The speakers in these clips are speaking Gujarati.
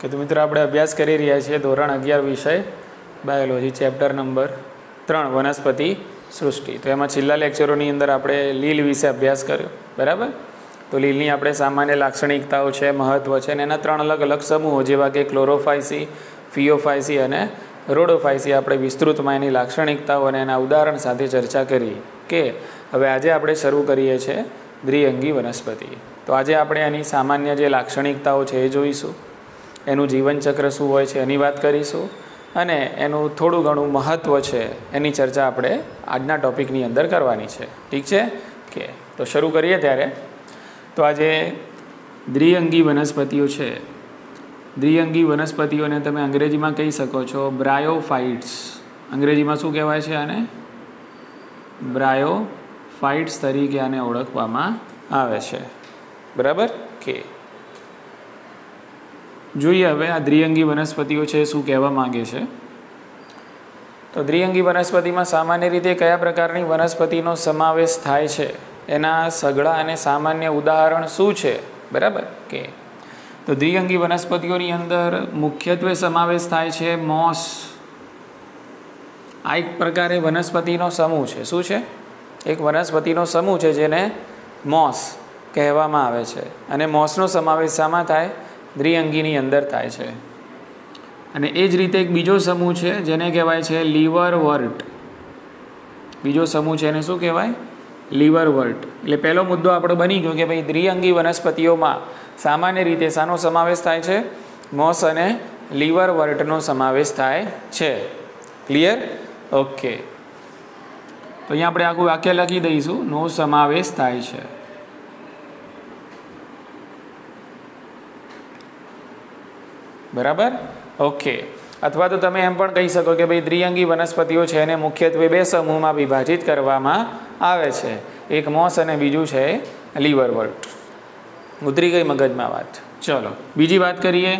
કે તો મિત્રો આપણે અભ્યાસ કરી રહ્યા છીએ ધોરણ 11 વિષય બાયોલોજી ચેપ્ટર નંબર 3 વનસ્પતિ સૃષ્ટિ। તો એમાં છેલ્લા લેક્ચરોની અંદર આપણે લીલ વિશે અભ્યાસ કર્યો, બરાબર। તો લીલની આપણે સામાન્ય લાક્ષણિકતાઓ છે, મહત્વ છે, અને એના 3 અલગ અલગ સમૂહો જેવા કે ક્લોરોફાયસી, ફિયોફાયસી અને રોડોફાયસી આપણે વિસ્તૃતમાં એની લાક્ષણિકતાઓ અને એના ઉદાહરણ સાથે ચર્ચા કરી કે હવે આજે આપણે શરૂ કરીએ છીએ દ્વિઅંગી વનસ્પતિ। તો આજે આપણે એની સામાન્ય જે લાક્ષણિકતાઓ છે એ જોઈશું, એનું જીવનચક્ર શું હોય છે એની વાત કરીશું, અને એનું થોડું ઘણું મહત્ત્વ છે એની ચર્ચા આપણે આજના ટૉપિકની અંદર કરવાની છે, ઠીક છે કે? તો શરૂ કરીએ ત્યારે। તો આજે દ્વિઅંગી વનસ્પતિઓ છે, દ્વિઅંગી વનસ્પતિઓને તમે અંગ્રેજીમાં કહી શકો છો બ્રાયોફાઇટ્સ। અંગ્રેજીમાં શું કહેવાય છે આને? બ્રાયોફાઇટ્સ તરીકે આને ઓળખવામાં આવે છે, બરાબર કે? જોઈએ હવે આ દ્વિઅંગી વનસ્પતિઓ છે શું કહેવા માંગે છે। તો દ્વિઅંગી વનસ્પતિમાં સામાન્ય રીતે કયા પ્રકારની વનસ્પતિનો સમાવેશ થાય છે, એના સઘળા અને સામાન્ય ઉદાહરણ શું છે, બરાબર કે? તો દ્વિઅંગી વનસ્પતિઓની અંદર મુખ્યત્વે સમાવેશ થાય છે મોસ। આ એક પ્રકારે વનસ્પતિનો સમૂહ છે। શું છે? એક વનસ્પતિનો સમૂહ છે જેને મોસ કહેવામાં આવે છે, અને મોસનો સમાવેશ શામાં થાય? દ્વિઅંગીની અંદર થાય છે। અને એ જ રીતે એક બીજો સમૂહ છે જેને કહેવાય છે લીવરવર્ટ। બીજો સમૂહ છે એને શું કહેવાય? લીવરવર્ટ। એટલે પહેલો મુદ્દો આપણો બની ગયો કે ભાઈ દ્વિઅંગી વનસ્પતિઓમાં સામાન્ય રીતે શાનો સમાવેશ થાય છે? મોસ અને લીવરવર્ટનો સમાવેશ થાય છે। ક્લિયર? ઓકે। તો અહીંયા આપણે આખું વાક્ય લખી દઈશું, નો સમાવેશ થાય છે। બરાબર? ઓકે। અથવા તો તમે એમ પણ કહી શકો કે ભાઈ દ્વિઅંગી વનસ્પતિઓ છે એને મુખ્યત્વે બે સમૂહમાં વિભાજિત કરવામાં આવે છે, એક મોસ અને બીજું છે લીવરવર્ટ। ઉતરી ગઈ મગજમાં વાત? ચલો બીજી વાત કરીએ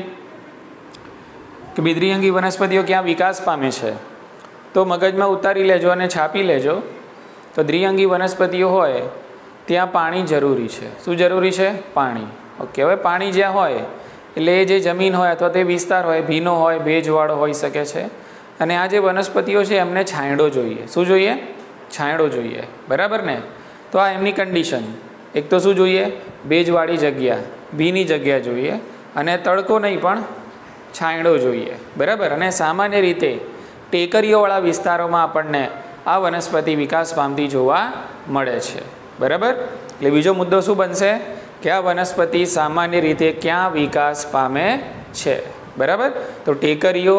કે દ્વિઅંગી વનસ્પતિઓ ક્યાં વિકાસ પામે છે, તો મગજમાં ઉતારી લેજો અને છાપી લેજો। તો દ્વિઅંગી વનસ્પતિઓ હોય ત્યાં પાણી જરૂરી છે। શું જરૂરી છે? પાણી। ઓકે। હવે પાણી જ્યાં હોય એટલે એ જે જમીન હોય અથવા તે વિસ્તાર હોય ભીનો હોય, ભેજવાળો હોઈ શકે છે, અને આ જે વનસ્પતિઓ છે એમને છાંયડો જોઈએ। શું જોઈએ? છાંયડો જોઈએ, બરાબર ને? તો આ એમની કન્ડિશન, એક તો શું જોઈએ? ભેજવાળી જગ્યા, ભીની જગ્યા જોઈએ, અને તડકો નહીં પણ છાંયડો જોઈએ, બરાબર? અને સામાન્ય રીતે ટેકરીઓવાળા વિસ્તારોમાં આપણને આ વનસ્પતિ વિકાસ પામતી જોવા મળે છે, બરાબર? એટલે બીજો મુદ્દો શું બનશે કે આ વનસ્પતિ સામાન્ય રીતે ક્યાં વિકાસ પામે છે, બરાબર? તો ટેકરીઓ,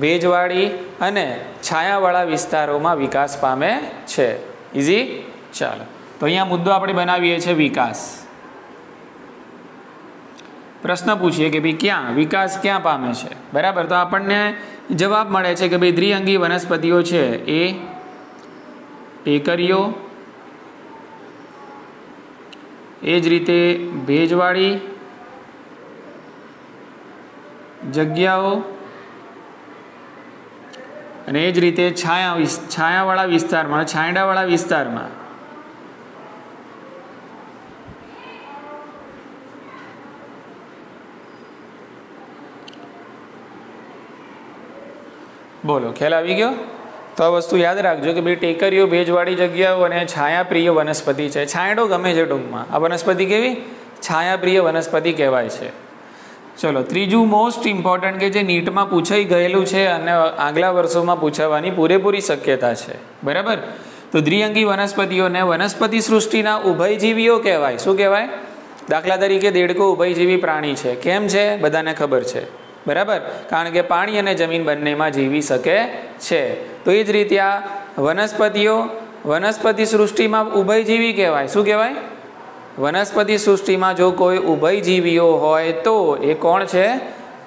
ભેજવાળી અને છાયાવાળા વિસ્તારોમાં વિકાસ પામે છે। ઇઝી? ચાલો, તો અહીંયા મુદ્દો આપણે બનાવીએ છીએ વિકાસ। પ્રશ્ન પૂછીએ કે ભાઈ ક્યાં વિકાસ ક્યાં પામે છે, બરાબર? તો આપણને જવાબ મળે છે કે ભાઈ દ્વિઅંગી વનસ્પતિઓ છે એ ટેકરીઓ, એ જ રીતે ભેજવાળી જગ્યાઓ, અને એ જ રીતે છાયાવાળા વિસ્તારમાં, છાંયડાવાળા વિસ્તારમાં બોલો, ખ્યાલ આવી ગયો? તો આ વસ્તુ યાદ રાખજો કે ભાઈ ટેકરીઓ, ભેજવાળી જગ્યાઓ અને છાયાપ્રિય વનસ્પતિ છે। છાંયડો ગમે છે ટૂંકમાં। આ વનસ્પતિ કેવી? છાયાપ્રિય વનસ્પતિ કહેવાય છે। ચલો ત્રીજું મોસ્ટ ઇમ્પોર્ટન્ટ કે જે નીટમાં પૂછાઈ ગયેલું છે અને આગલા વર્ષોમાં પૂછાવાની પૂરેપૂરી શક્યતા છે, બરાબર? તો દ્વિઅંગી વનસ્પતિઓને વનસ્પતિ સૃષ્ટિના ઉભયજીવીઓ કહેવાય। શું કહેવાય? દાખલા તરીકે દેડકો ઉભયજીવી પ્રાણી છે। કેમ છે? બધાને ખબર છે, બરાબર? કારણ કે પાણી અને જમીન બંનેમાં જીવી શકે છે। તો એ જ રીતે આ વનસ્પતિઓ વનસ્પતિ સૃષ્ટિમાં ઉભયજીવી કહેવાય। શું કહેવાય? વનસ્પતિ સૃષ્ટિમાં જો કોઈ ઉભયજીવીઓ હોય તો એ કોણ છે?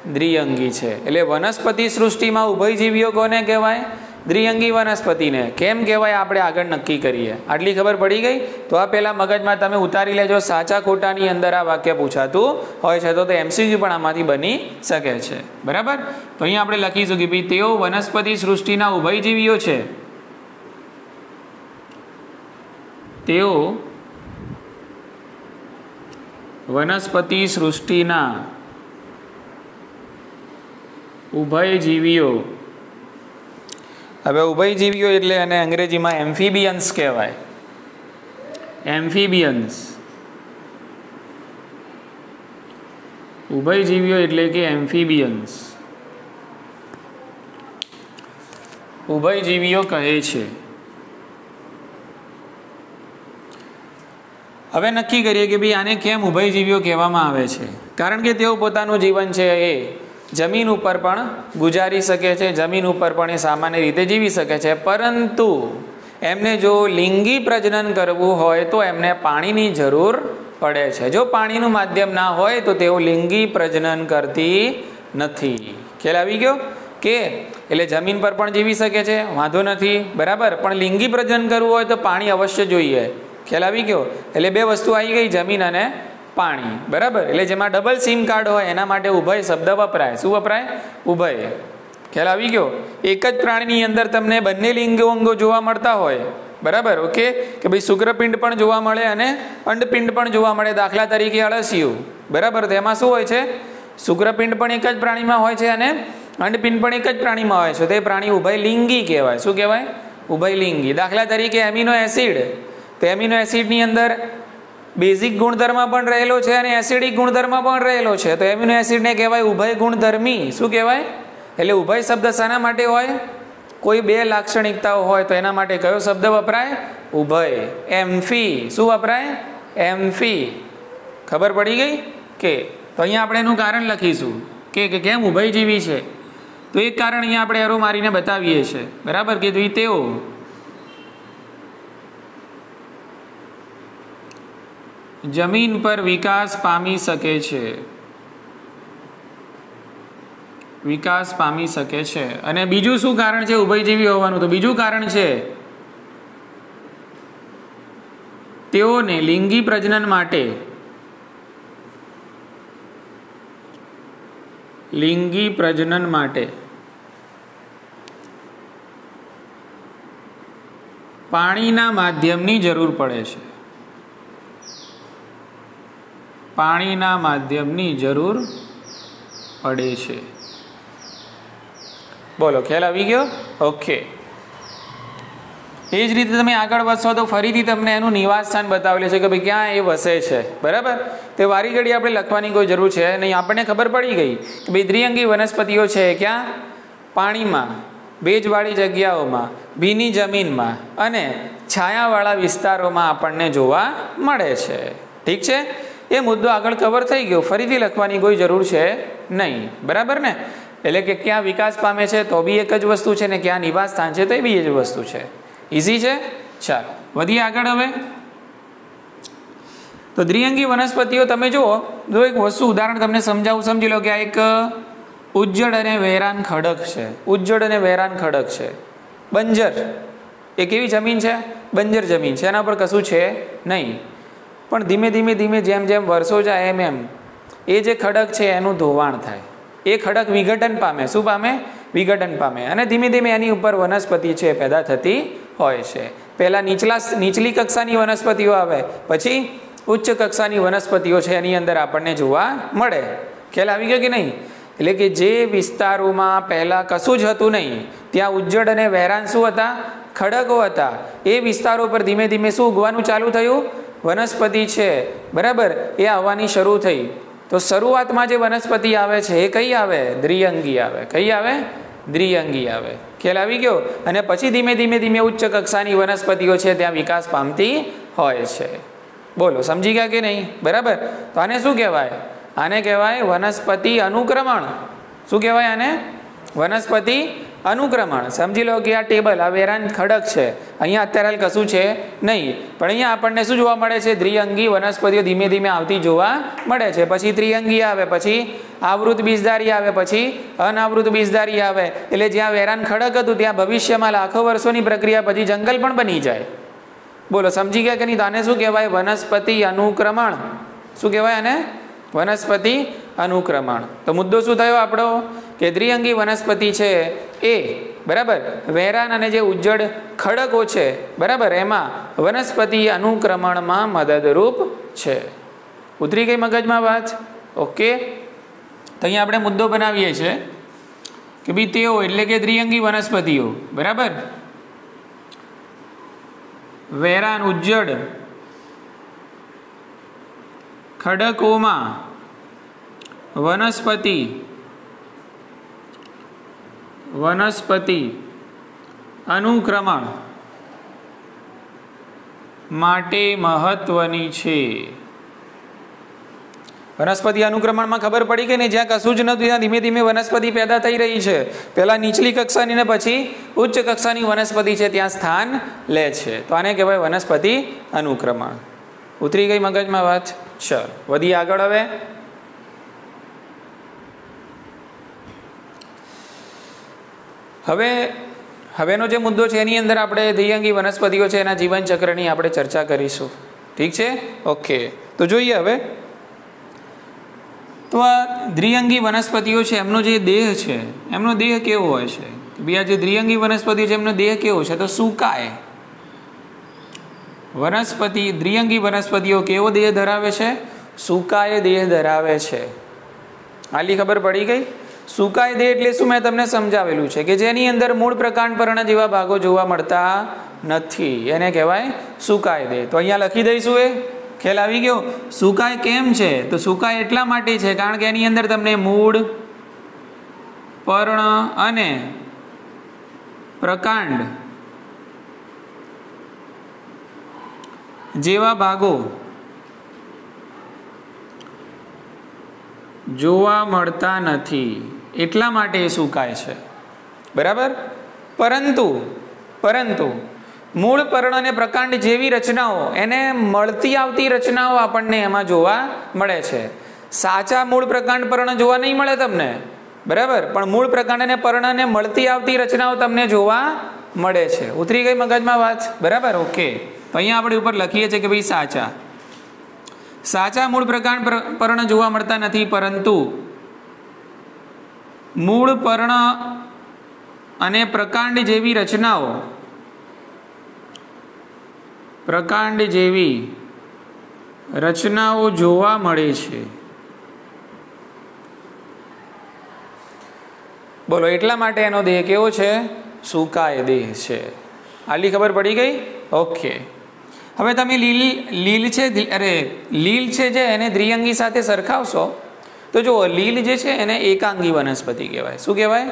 દ્વિઅંગી છે। એટલે વનસ્પતિ સૃષ્ટિમાં ઉભયજીવીઓ કોને કહેવાય? દ્વિઅંગી વનસ્પતિને। કેમ કહેવાય આપણે આગળ નક્કી કરીએ। આટલી ખબર પડી ગઈ? તો આ પહેલાં મગજમાં તમે ઉતારી લેજો, સાચા ખોટાની અંદર આ વાક્ય પૂછાતું હોય છે, તો MCQ પણ આમાંથી બની શકે છે, બરાબર? તો અહીંયા આપણે લખીશું કે ભાઈ તેઓ વનસ્પતિ સૃષ્ટિના ઉભયજીવીઓ છે। તેઓ વનસ્પતિ સૃષ્ટિના ઉભયજીવીઓ. હવે ઉભયજીવીઓ એટલે એને અંગ્રેજીમાં એમ્ફીબિયન્સ કહેવાય. એમ્ફીબિયન્સ. ઉભયજીવીઓ એટલે કે એમ્ફીબિયન્સ. ઉભયજીવીઓ કહે છે. હવે નક્કી કરીએ કે ભાઈ આને કેમ ઉભયજીવીઓ કહેવામાં આવે છે. કારણ કે તેઓ પોતાનું જીવન છે એ જમીન ઉપર પણ ગુજારી શકે છે, જમીન ઉપર પણ એ સામાન્ય રીતે જીવી શકે છે, પરંતુ એમને જો લિંગી પ્રજનન કરવું હોય તો એમને પાણીની જરૂર પડે છે. જો પાણીનું માધ્યમ ના હોય તો તેઓ લિંગી પ્રજનન કરતી નથી. ખ્યાલ આવી ગયો કે એટલે જમીન પર પણ જીવી શકે છે, વાંધો નથી, બરાબર, પણ લિંગી પ્રજનન કરવું હોય તો પાણી અવશ્ય જોઈએ. ખ્યાલ આવી ગયો. એટલે બે વસ્તુ આવી ગઈ, જમીન અને પાણી, બરાબર. એટલે જેમાં ડબલ સિમ કાર્ડ હોય એના માટે ઉભય શબ્દ વપરાય. શું વપરાય? ઉભય. ખ્યાલ આવી ગયો. એક જ પ્રાણીની અંદર તમને બંને લિંગોંગો જોવા મળતા હોય, બરાબર, ઓકે, કે ભાઈ શુક્રપિંડ પણ જોવા મળે અને અંડપિંડ પણ જોવા મળે. દાખલા તરીકે અળસિયું, બરાબર, તેમાં શું હોય છે? શુક્રપિંડ પણ એક જ પ્રાણીમાં હોય છે અને અંડપિંડ પણ એક જ પ્રાણીમાં હોય છે. તે પ્રાણી ઉભયલિંગી કહેવાય. શું કહેવાય? ઉભયલિંગી. દાખલા તરીકે એમિનો એસિડ, તો એમિનો એસિડની અંદર બેઝિક ગુણધર્મ પણ રહેલો છે અને એસિડિક ગુણધર્મ પણ રહેલો છે, તો એમિનો એસિડને કહેવાય ઉભય ગુણધર્મી. શું કહેવાય? એટલે ઉભય શબ્દ શાના માટે હોય? કોઈ બે લાક્ષણિકતાઓ હોય તો એના માટે કયો શબ્દ વપરાય? ઉભય. એમ્ફી. શું વપરાય? એમ્ફી. ખબર પડી ગઈ કે? તો અહીંયા આપણે એનું કારણ લખીશું કે કેમ ઉભયજીવી છે. તો એક કારણ અહીંયા આપણે એરો મારીને બતાવીએ છીએ, બરાબર, કે તેઓ જમીન પર વિકાસ પામી શકે છે. વિકાસ પામી શકે છે. અને બીજું શું કારણ છે ઉભયજીવી હોવાનું? તો બીજું કારણ છે તેઓને લિંગી પ્રજનન માટે પાણીના માધ્યમની જરૂર પડે છે. પાણીના માધ્યમની જરૂર પડે છે. બોલો, ખ્યાલ આવી ગયો? ઓકે. એ જ રીતે તમે આગળ વધશો તો ફરીથી તમને એનું નિવાસ સ્થાન બતાવેલું છે કે ભાઈ ક્યાં એ વસે છે, બરાબર. તે વારી ઘડી આપણે લખવાની કોઈ જરૂર છે નહીં. આપણને ખબર પડી ગઈ કે ભાઈ દ્વિઅંગી વનસ્પતિઓ છે ક્યાં? પાણીમાં, ભેજવાળી જગ્યાઓમાં, ભીની જમીનમાં અને છાયાવાળા વિસ્તારોમાં આપણને જોવા મળે છે. ઠીક છે, એ મુદ્દો આગળ કવર થઈ ગયો, ફરીથી લખવાની કોઈ જરૂર છે નહીં, બરાબર ને. એટલે કે ક્યાં વિકાસ પામે છે તો બી એક જ વસ્તુ છે ને ક્યાં નિવાસ સ્થાન છે તો એ બી એ જ વસ્તુ છે. ઇઝી છે. ચાલો વધીએ આગળ. હવે તો દ્વિઅંગી વનસ્પતિઓ તમે જુઓ, જો એક વસ્તુ ઉદાહરણ તમને સમજાવું, સમજી લો કે આ એક ઉજ્જડ અને વેરાન ખડક છે. ઉજ્જડ અને વેરાન ખડક છે, બંજર. એ કેવી જમીન છે? બંજર જમીન છે, એના પર કશું છે નહીં. પણ ધીમે ધીમે જેમ જેમ વર્ષો જાય એમ એ જે ખડક છે એનું ધોવાણ થાય. એ ખડક વિઘટન પામે. શું પામે? વિઘટન પામે. અને ધીમે ધીમે એની ઉપર વનસ્પતિ છે પેદા થતી હોય છે. પહેલાં નીચલી કક્ષાની વનસ્પતિઓ આવે, પછી ઉચ્ચ કક્ષાની વનસ્પતિઓ છે એની અંદર આપણને જોવા મળે. ખ્યાલ આવી ગયો કે નહીં? એટલે કે જે વિસ્તારોમાં પહેલાં કશું જ હતું નહીં, ત્યાં ઉજ્જડ અને વેરાન શું હતા? ખડકો હતા. એ વિસ્તારો પર ધીમે ધીમે શું ઉગવાનું ચાલુ થયું? વનસ્પતિ છે, બરાબર, એ આવવાની શરૂ થઈ. તો શરૂઆતમાં જે વનસ્પતિ આવે છે એ કઈ આવે? દ્વિઅંગી આવે. કઈ આવે? દ્વિઅંગી આવે. ખ્યાલ આવી ગયો? અને પછી ધીમે ધીમે ઉચ્ચ કક્ષાની વનસ્પતિઓ છે ત્યાં વિકાસ પામતી હોય છે. બોલો, સમજી ગયા કે નહીં? બરાબર. તો આને શું કહેવાય? આને કહેવાય વનસ્પતિ અનુક્રમણ. શું કહેવાય આને? વનસ્પતિ અનુક્રમણ. સમજી લો કે આ ટેબલ, આ વેરાન ખડક છે, અહીંયા અત્યારે કશું છે નહીં, પણ અહીંયા આપણને શું જોવા મળે છે? દ્વિઅંગી વનસ્પતિઓ ધીમે ધીમે આવતી જોવા મળે છે. પછી ત્રિઅંગી આવે, પછી આવૃત બીજધારી આવે, પછી અનાવૃત બીજધારી આવે. એટલે જ્યાં વેરાન ખડક હતું ત્યાં ભવિષ્યમાં લાખો વર્ષોની પ્રક્રિયા પછી જંગલ પણ બની જાય. બોલો, સમજી ગયા કે નહીં? તો આને શું કહેવાય? વનસ્પતિ અનુક્રમણ. શું કહેવાય આને? વનસ્પતિ અનુક્રમણ. તો મુદ્દો શું થયો આપણો? કે દ્વિઅંગી વનસ્પતિ છે એ, બરાબર, વેરાન અને જે ઉજ્જડ ખડકો છે, બરાબર, એમાં વનસ્પતિ અનુક્રમણમાં મદદરૂપ છે. ઉતરી ગઈ મગજમાં વાત? ઓકે. તો અહીંયા આપણે મુદ્દો બનાવીએ છીએ કે ભાઈ તેઓ એટલે કે દ્વિઅંગી વનસ્પતિઓ, બરાબર. વેરાન ઉજ્જડ ખડકોમાં વનસ્પતિ અનુક્રમણ માટે મહત્વની છે. વનસ્પતિ અનુક્રમણમાં ખબર પડી કે નહીં, જ્યાં કશું જ નતું ત્યાં ધીમે ધીમે વનસ્પતિ પેદા થઈ રહી છે. પહેલાં નીચલી કક્ષાની ને પછી ઉચ્ચ કક્ષાની વનસ્પતિ છે ત્યાં સ્થાન લે છે, તો આને કહેવાય વનસ્પતિ અનુક્રમણ. ઉતરી ગઈ મગજમાં વાત? ચાલ વધી આગળ. હવેનો જે મુદ્દો છે એની અંદર આપણે દ્વિઅંગી વનસ્પતિઓ છે એના જીવનચક્રની આપણે ચર્ચા કરીશું. ઠીક છે, ઓકે. તો જોઈએ હવે. તો આ દ્વિઅંગી વનસ્પતિઓ છે એમનો જે દેહ છે, એમનો દેહ કેવો હોય છે? બીજા જે દ્વિઅંગી વનસ્પતિઓ છે એમનો દેહ કેવો છે? તો સુકાય દ્વિઅંગી વનસ્પતિઓ કેવો દેહ ધરાવે છે? સુકાય દેહ ધરાવે છે. હાલી ખબર પડી ગઈ? સુકાય દેહ એટલે શું? મેં તમને સમજાવેલું છે કે જેની અંદર મૂળ પ્રકાંડ પર્ણ જેવા ભાગો જોવા મળતા નથી, એને કહેવાય સુકાય દેહ. તો અહીંયા લખી દઈશું. એ ખ્યાલ આવી ગયો? સુકાય કેમ છે? તો સુકાય એટલા માટે છે કારણ કે એની અંદર તમને મૂળ, પર્ણ અને પ્રકાંડ જેવા ભાગો જોવા મળતા નથી, એટલા માટે એ સુકાય છે, બરાબર. પરંતુ મૂળ, પર્ણ અને પ્રકાંડ જેવી રચનાઓ, એને મળતી આવતી રચનાઓ આપણને એમાં જોવા મળે છે. સાચા મૂળ, પ્રકાંડ, પર્ણ જોવા નહીં મળે તમને, બરાબર, પણ મૂળ, પ્રકાંડ અને પર્ણને મળતી આવતી રચનાઓ તમને જોવા મળે છે. ઉતરી ગઈ મગજમાં વાત? બરાબર, ઓકે. તો અહીંયા આપણે ઉપર લખીએ છીએ કે ભાઈ સાચા મૂળ, પ્રકાંડ, પર્ણ જોવા મળતા નથી, પરંતુ મૂળ, પર્ણ અને પ્રકાંડ જેવી રચનાઓ જોવા મળે છે. બોલો, એટલા માટે એનો દેહ કેવો છે? સુકાય દેહ છે. આટલી ખબર પડી ગઈ? ઓકે. હવે તમે લીલ છે જે એને દ્વિઅંગી સાથે સરખાવશો તો જુઓ, લીલ જે છે એને એકાંગી વનસ્પતિ કહેવાય. શું કહેવાય?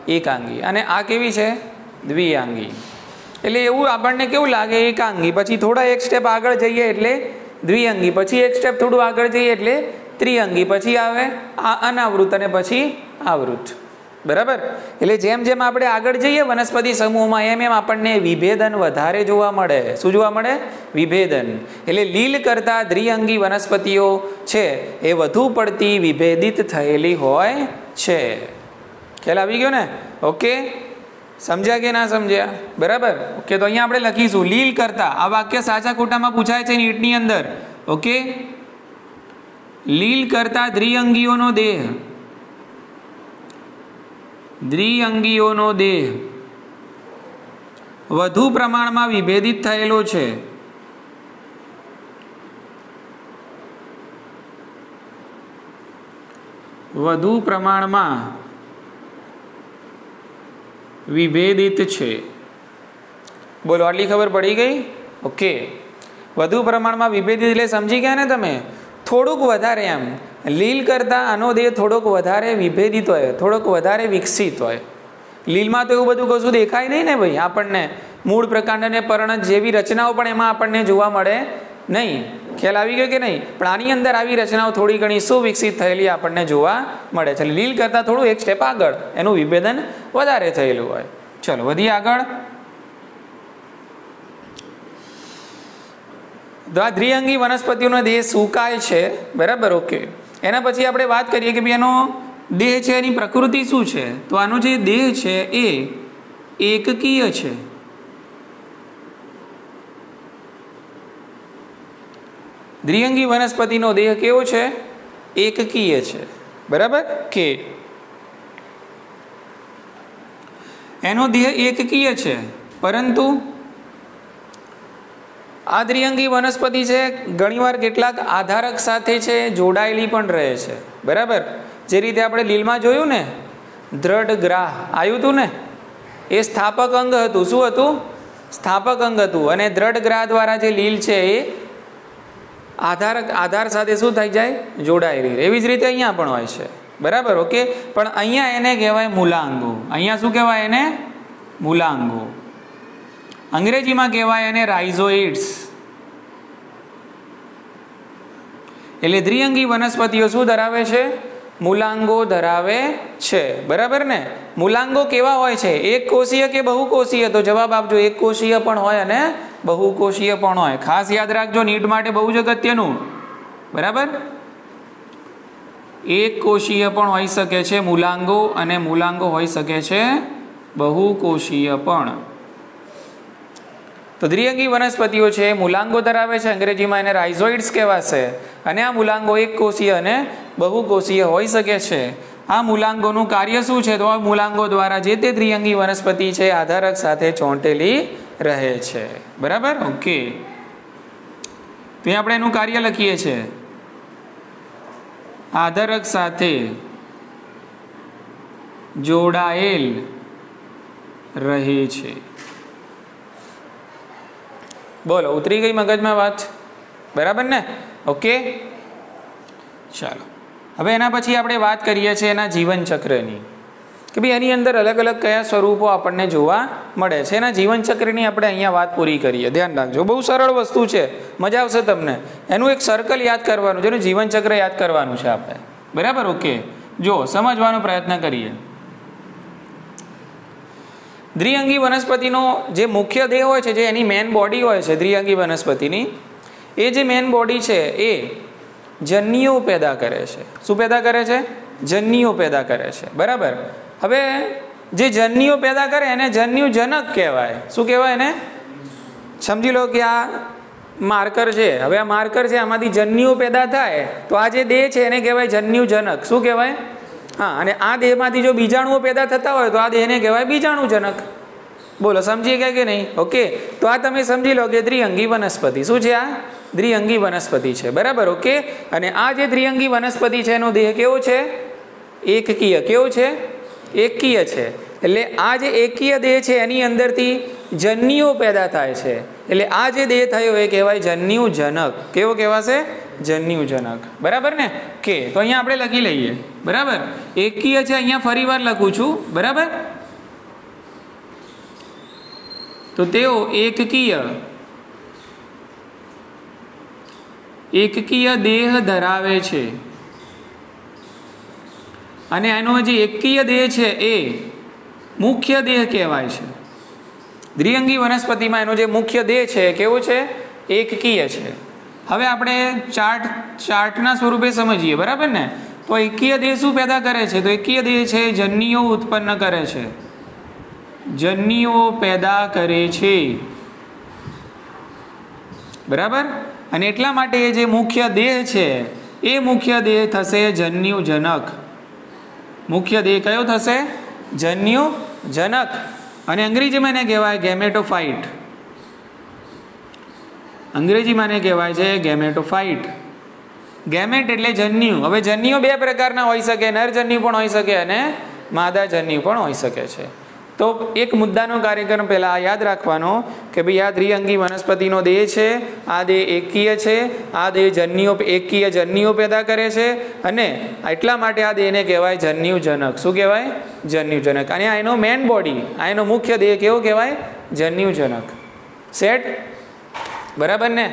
એકાંગી. અને આ કેવી છે? દ્વિઅંગી. એટલે એવું આપણને કેવું લાગે? એકાંગી, પછી થોડા એક સ્ટેપ આગળ જઈએ એટલે દ્વિઅંગી, પછી એક સ્ટેપ થોડું આગળ જઈએ એટલે ત્રિઅંગી, પછી આવે અનાવૃત અને પછી આવૃત, બરાબર. એટલે જેમ જેમ આપણે આગળ જઈએ વનસ્પતિ સમૂહમાં એમ આપણને વિભેદન વધારે જોવા મળે. શું જોવા મળે? વિભેદન. એટલે લીલ કરતા દ્વિઅંગી વનસ્પતિઓ છે એ વધુ પડતી વિભેદિત થયેલી હોય છે. ખ્યાલ આવી ગયો ને? ઓકે. સમજ્યા કે ના સમજ્યા? બરાબર, ઓકે. તો અહીંયા આપણે લખીશું લીલ કરતા. આ વાક્ય સાચા ખોટામાં પૂછાય છે નીટની અંદર. ઓકે. લીલ કરતા દ્વિઅંગીઓનો દેહ વધુ પ્રમાણમાં વિભેદિત થયેલો છે. વધુ પ્રમાણમાં વિભેદિત છે. બોલો, આટલી ખબર પડી ગઈ? ઓકે. વધુ પ્રમાણમાં વિભેદિત એટલે સમજી ગયા ને તમે? થોડુંક વધારે એમ લીલ કરતાં આનો દેહ થોડોક વધારે વિભેદિત હોય, થોડોક વધારે વિકસિત હોય. લીલમાં તો એવું બધું કશું દેખાય નહીં ને ભાઈ આપણને. મૂળ, પ્રકાંડ અને પર્ણ જેવી રચનાઓ પણ એમાં આપણને જોવા મળે નહીં. ખ્યાલ આવી ગયો કે નહીં? પણ આની અંદર આવી રચનાઓ થોડી ઘણી સુવિકસિત થયેલી આપણને જોવા મળે છે. લીલ કરતાં થોડું એક સ્ટેપ આગળ એનું વિભેદન વધારે થયેલું હોય. ચલો વધીએ આગળ. દ્વિઅંગી વનસ્પતિઓનો દેહ સુકાય છે, બરાબર, ઓકે. એના પછી આપણે વાત કરીએ કે ભાઈ એનો દેહ છે એની પ્રકૃતિ શું છે? તો આનો જે દેહ છે એ એકકીય છે. દ્વિઅંગી વનસ્પતિનો દેહ કેવો છે? એકકીય છે, બરાબર. કે એનો દેહ એકકીય છે, પરંતુ આ દ્વિઅંગી વનસ્પતિ છે ઘણીવાર કેટલાક આધારક સાથે છે જોડાયેલી પણ રહે છે, બરાબર. જે રીતે આપણે લીલમાં જોયું ને, દ્રઢ ગ્રાહ આવ્યું હતું ને, એ સ્થાપક અંગ હતું. શું હતું? સ્થાપક અંગ હતું. અને દ્રઢ ગ્રાહ દ્વારા જે લીલ છે એ આધાર સાથે શું થઈ જાય? જોડાયેલી. એવી જ રીતે અહીંયા પણ હોય છે, બરાબર? ઓકે. પણ અહીંયા એને કહેવાય મૂલાંગો. અહીંયા શું કહેવાય એને? મૂલાંગો. અંગ્રેજીમાં કહેવાય એને રાઇઝોઇડ્સ. એટલે દ્વિઅંગી વનસ્પતિઓ શું ધરાવે છે? મૂલાંગો ધરાવે છે, બરાબર ને? મૂલાંગો કેવા હોય છે? એક કોષીય કે બહુકોષીય? તો જવાબ આપજો, એક કોષીય પણ હોય અને બહુકોષીય પણ હોય. ખાસ યાદ રાખજો, નીટ માટે બહુ જ અગત્યનું, બરાબર? એક કોષીય પણ હોઈ શકે છે મૂલાંગો, અને મૂલાંગો હોઈ શકે છે બહુકોષીય પણ. તો દ્વિઅંગી વનસ્પતિઓ છે, મૂલાંગો ધરાવે છે. અંગ્રેજીમાં એને રાઇઝોઇડ્સ કહેવાશે. અને આ મૂલાંગો એક કોષીય અને બહુકોષીય હોઈ શકે છે. આ મૂલાંગોનું કાર્ય શું છે? તો આ મૂલાંગો દ્વારા જે તે દ્વિઅંગી વનસ્પતિ છે આધારક સાથે ચોંટેલી રહે છે, બરાબર? ઓકે. તો આપણે એનું કાર્ય લખીએ છીએ, આધારક સાથે જોડાયેલ રહે છે. બોલો, ઉતરી ગઈ મગજમાં વાત? બરાબર ને? ઓકે, ચાલો. હવે એના પછી આપણે વાત કરીએ છીએ એના જીવન ચક્રની, કે ભાઈ એની અંદર અલગ અલગ કયા સ્વરૂપો આપણને જોવા મળે છે. એના જીવન ચક્રની આપણે અહીંયા વાત પૂરી કરીએ. ધ્યાન રાખજો, બહુ સરળ વસ્તુ છે, મજા આવશે તમને. એનું એક સર્કલ યાદ કરવાનું છે, એનું જીવન ચક્ર યાદ કરવાનું છે આપણે, બરાબર? ઓકે, જો સમજવાનો પ્રયત્ન કરીએ. દ્વિઅંગી વનસ્પતિનો જે મુખ્ય દેહ હોય છે, જે એની મેન બોડી હોય છે દ્વિઅંગી વનસ્પતિની, એ જે મેન બોડી છે એ જન્યુઓ પેદા કરે છે. શું પેદા કરે છે? જન્યુઓ પેદા કરે છે, બરાબર? હવે જે જન્યુઓ પેદા કરે એને જન્યુજનક કહેવાય. શું કહેવાય એને? સમજી લો કે આ માર્કર છે. હવે આ માર્કર છે, આમાંથી જન્યુઓ પેદા થાય તો આ જે દેહ છે એને કહેવાય જન્યુજનક. શું કહેવાય? હા. અને આ દેહમાંથી જો બીજાણુઓ પેદા થતા હોય તો આ દેહને કહેવાય બીજાણુજનક. બોલો, સમજી ગયા કે નહીં? ઓકે. તો આ તમે સમજી લો કે દ્વિઅંગી વનસ્પતિ શું છે? આ દ્વિઅંગી વનસ્પતિ છે, બરાબર? ઓકે. અને આ જે દ્વિઅંગી વનસ્પતિ છે એનો દેહ કેવો છે? એકકીય. કેવો છે? એકકીય છે. એટલે આ જે એકકીય દેહ છે એની અંદરથી જન્યુઓ પેદા થાય છે. એટલે આ જે દેહ થયો એ કહેવાય જન્યુજનક. કેવો કહેવાશે? જન્યુજનક, બરાબર ને? કે તો અહીંયા આપણે લખી લઈએ, બરાબર? એકકીય છે, અહીંયા ફરી વાર લખું છું, બરાબર? તો તેઓ એકકીય દેહ ધરાવે છે. અને એનો જે એકકીય દેહ છે એ મુખ્ય દેહ કહેવાય છે. દ્વિઅંગી વનસ્પતિમાં એનો જે મુખ્ય દેહ છે કેવો છે? એકકીય છે. હવે આપણે ચાર્ટના સ્વરૂપે સમજીએ, બરાબર ને? તો એકકીય દેહ શું પેદા કરે છે? તો એકકીય દેહ છે જન્યુઓ ઉત્પન્ન કરે છે, જન્યુઓ પેદા કરે છે, બરાબર? અને એટલા માટે એ જે મુખ્ય દેહ છે એ મુખ્ય દેહ થશે જન્યુજનક. મુખ્ય દેહ કયો થશે? જન્યુજનક. અને અંગ્રેજીમાં એને કહેવાય ગેમેટોફાઇટ. અંગ્રેજીમાં એને કહેવાય છે ગેમેટોફાઇટ. ગેમેટ એટલે જન્યુ. હવે જન્યુ બે પ્રકારના હોઈ શકે, નરજન્યુ પણ હોઈ શકે અને માદા જન્યુ પણ હોઈ શકે છે. તો એક મુદ્દાનો કાર્યક્રમ પહેલાં યાદ રાખવાનો કે ભાઈ આ દ્વિઅંગી વનસ્પતિનો દેહ છે, આ દેહ એકકીય છે, આ દેહ એકકીય જન્યુઓ પેદા કરે છે, અને એટલા માટે આ દેહને કહેવાય જન્યુજનક. શું કહેવાય? જન્યુજનક. અને આ એનો મેન બોડી, આ એનો મુખ્ય દેહ કેવો કહેવાય? જન્યુજનક. સેટ? બરાબર ને?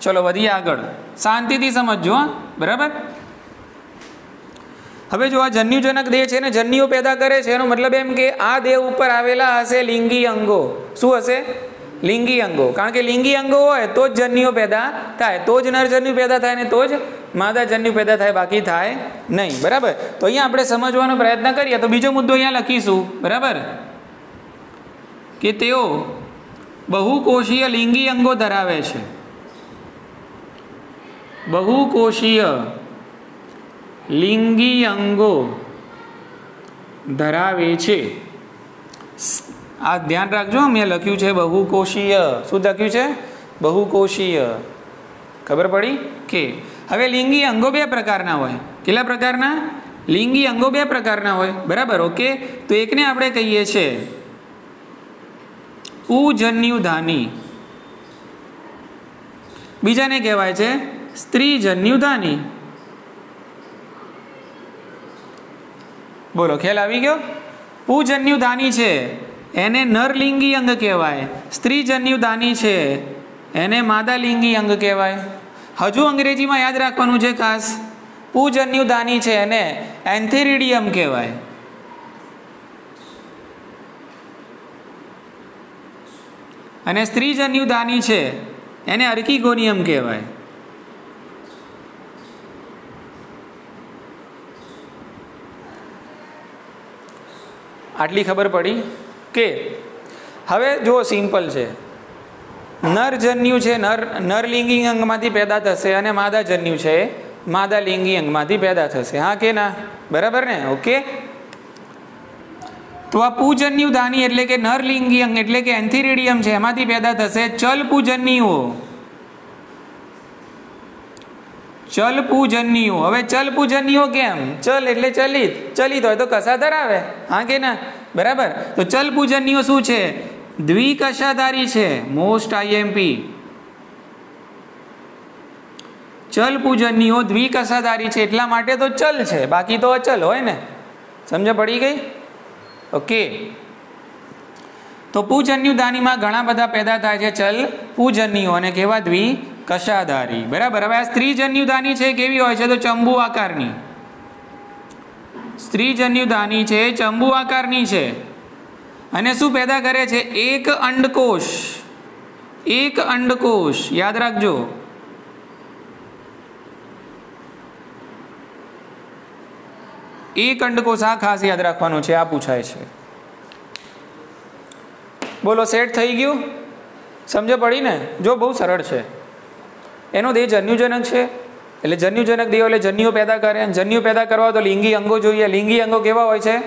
ચલો વધીએ આગળ, શાંતિથી સમજજો, બરાબર? હવે જો આ જન્યુજનક દેહ છે ને જન્યુઓ પેદા કરે છે, એનો મતલબ એમ કે આ દેહ ઉપર આવેલા હશે લિંગી અંગો. શું હશે? લિંગી અંગો. કારણ કે લિંગી અંગો હોય તો જ જન્યુઓ પેદા થાય, તો જ નરજન્યુ પેદા થાય ને તો જ માદા જન્યુ પેદા થાય, બાકી થાય નહીં, બરાબર? તો અહીંયા આપણે સમજવાનો પ્રયત્ન કરીએ તો બીજો મુદ્દો અહીંયા લખીશું, બરાબર? કે તેઓ બહુકોષીય લિંગી અંગો ધરાવે છે. બહુકોષીય લિંગી અંગો ધરાવે છે. આ ધ્યાન રાખજો, મેં લખ્યું છે બહુકોષીય. શું લખ્યું છે? બહુકોષીય. ખબર પડી? કે હવે લિંગી અંગો બે પ્રકારના હોય. કેટલા પ્રકારના? લિંગી અંગો બે પ્રકારના હોય, બરાબર. ઓકે, તો એકને આપણે કહીએ છીએ પુજન્યુધાની, બીજાને કહેવાય છે સ્ત્રીજન્યુધાની. બોલો, ખ્યાલ આવી ગયો? પુજન્યુધાની છે એને નરલિંગી અંગ કહેવાય, સ્ત્રીજન્યુધાની છે એને માદાલિંગી અંગ કહેવાય. હજુ અંગ્રેજીમાં યાદ રાખવાનું છે ખાસ, પુજન્યુધાની છે એને એન્થેરિડિયમ કહેવાય, અને સ્ત્રીજન્યુધાની છે એને અર્કિગોનિયમ કહેવાય. આટલી ખબર પડી કે હવે જો સિમ્પલ છે, નરજન્યુ છે નરલિંગી અંગમાંથી પેદા થશે અને માદાજન્યુ છે માદાલિંગી અંગમાંથી પેદા થશે. હા કે ના? બરાબર ને? ઓકે, તો આ પુજન્યુધાની એટલે કે નરલિંગી અંગ એટલે કે એન્થેરિડિયમ છે, એમાંથી પેદા થશે ચલપુજન્યુઓ. ચલપુજન્યુઓ. હવે ચલપુજન્યુઓ કેમ? ચલ એટલે ચલિત, ચલિત હોય તો કસા ધરાવે. હા કે ના? બરાબર. તો ચલપુજન્યુઓ શું છે? દ્વિકશાધારી છે. Most IMP. ચલપુજન્યુઓ દ્વિકશાધારી છે એટલા માટે તો ચલ છે, બાકી તો અચલ હોય ને. સમજ પડી ગઈ? ઓકે, તો પુજન્યુધાનીમાં ઘણા બધા પેદા થાય છે ચલ પુજન્યુઓ અને કેવા? દ્વિકશાધારી. બરાબર. હવે આ સ્ત્રીજન્યુધાની છે કેવી હોય છે? તો ચંબુ આકારની. સ્ત્રીજન્યુધાની છે ચંબુ આકારની છે અને શું પેદા કરે છે? એક અંડકોષ. એક અંડકોષ યાદ રાખજો. એક અંડકોષ, આ ખાસ યાદ રાખવાનું છે, આ પૂછાય છે. બોલો, સેટ થઈ ગયું? સમજ પડી ને? જો બહુ સરળ છે. એનો દેહ જન્યુજનક છે એટલે જન્યુજનક દેહ એટલે જન્યુ પેદા કરે. જન્યુ પેદા કરવા તો લિંગી અંગો જોઈએ. લિંગી અંગો કેવા હોય છે?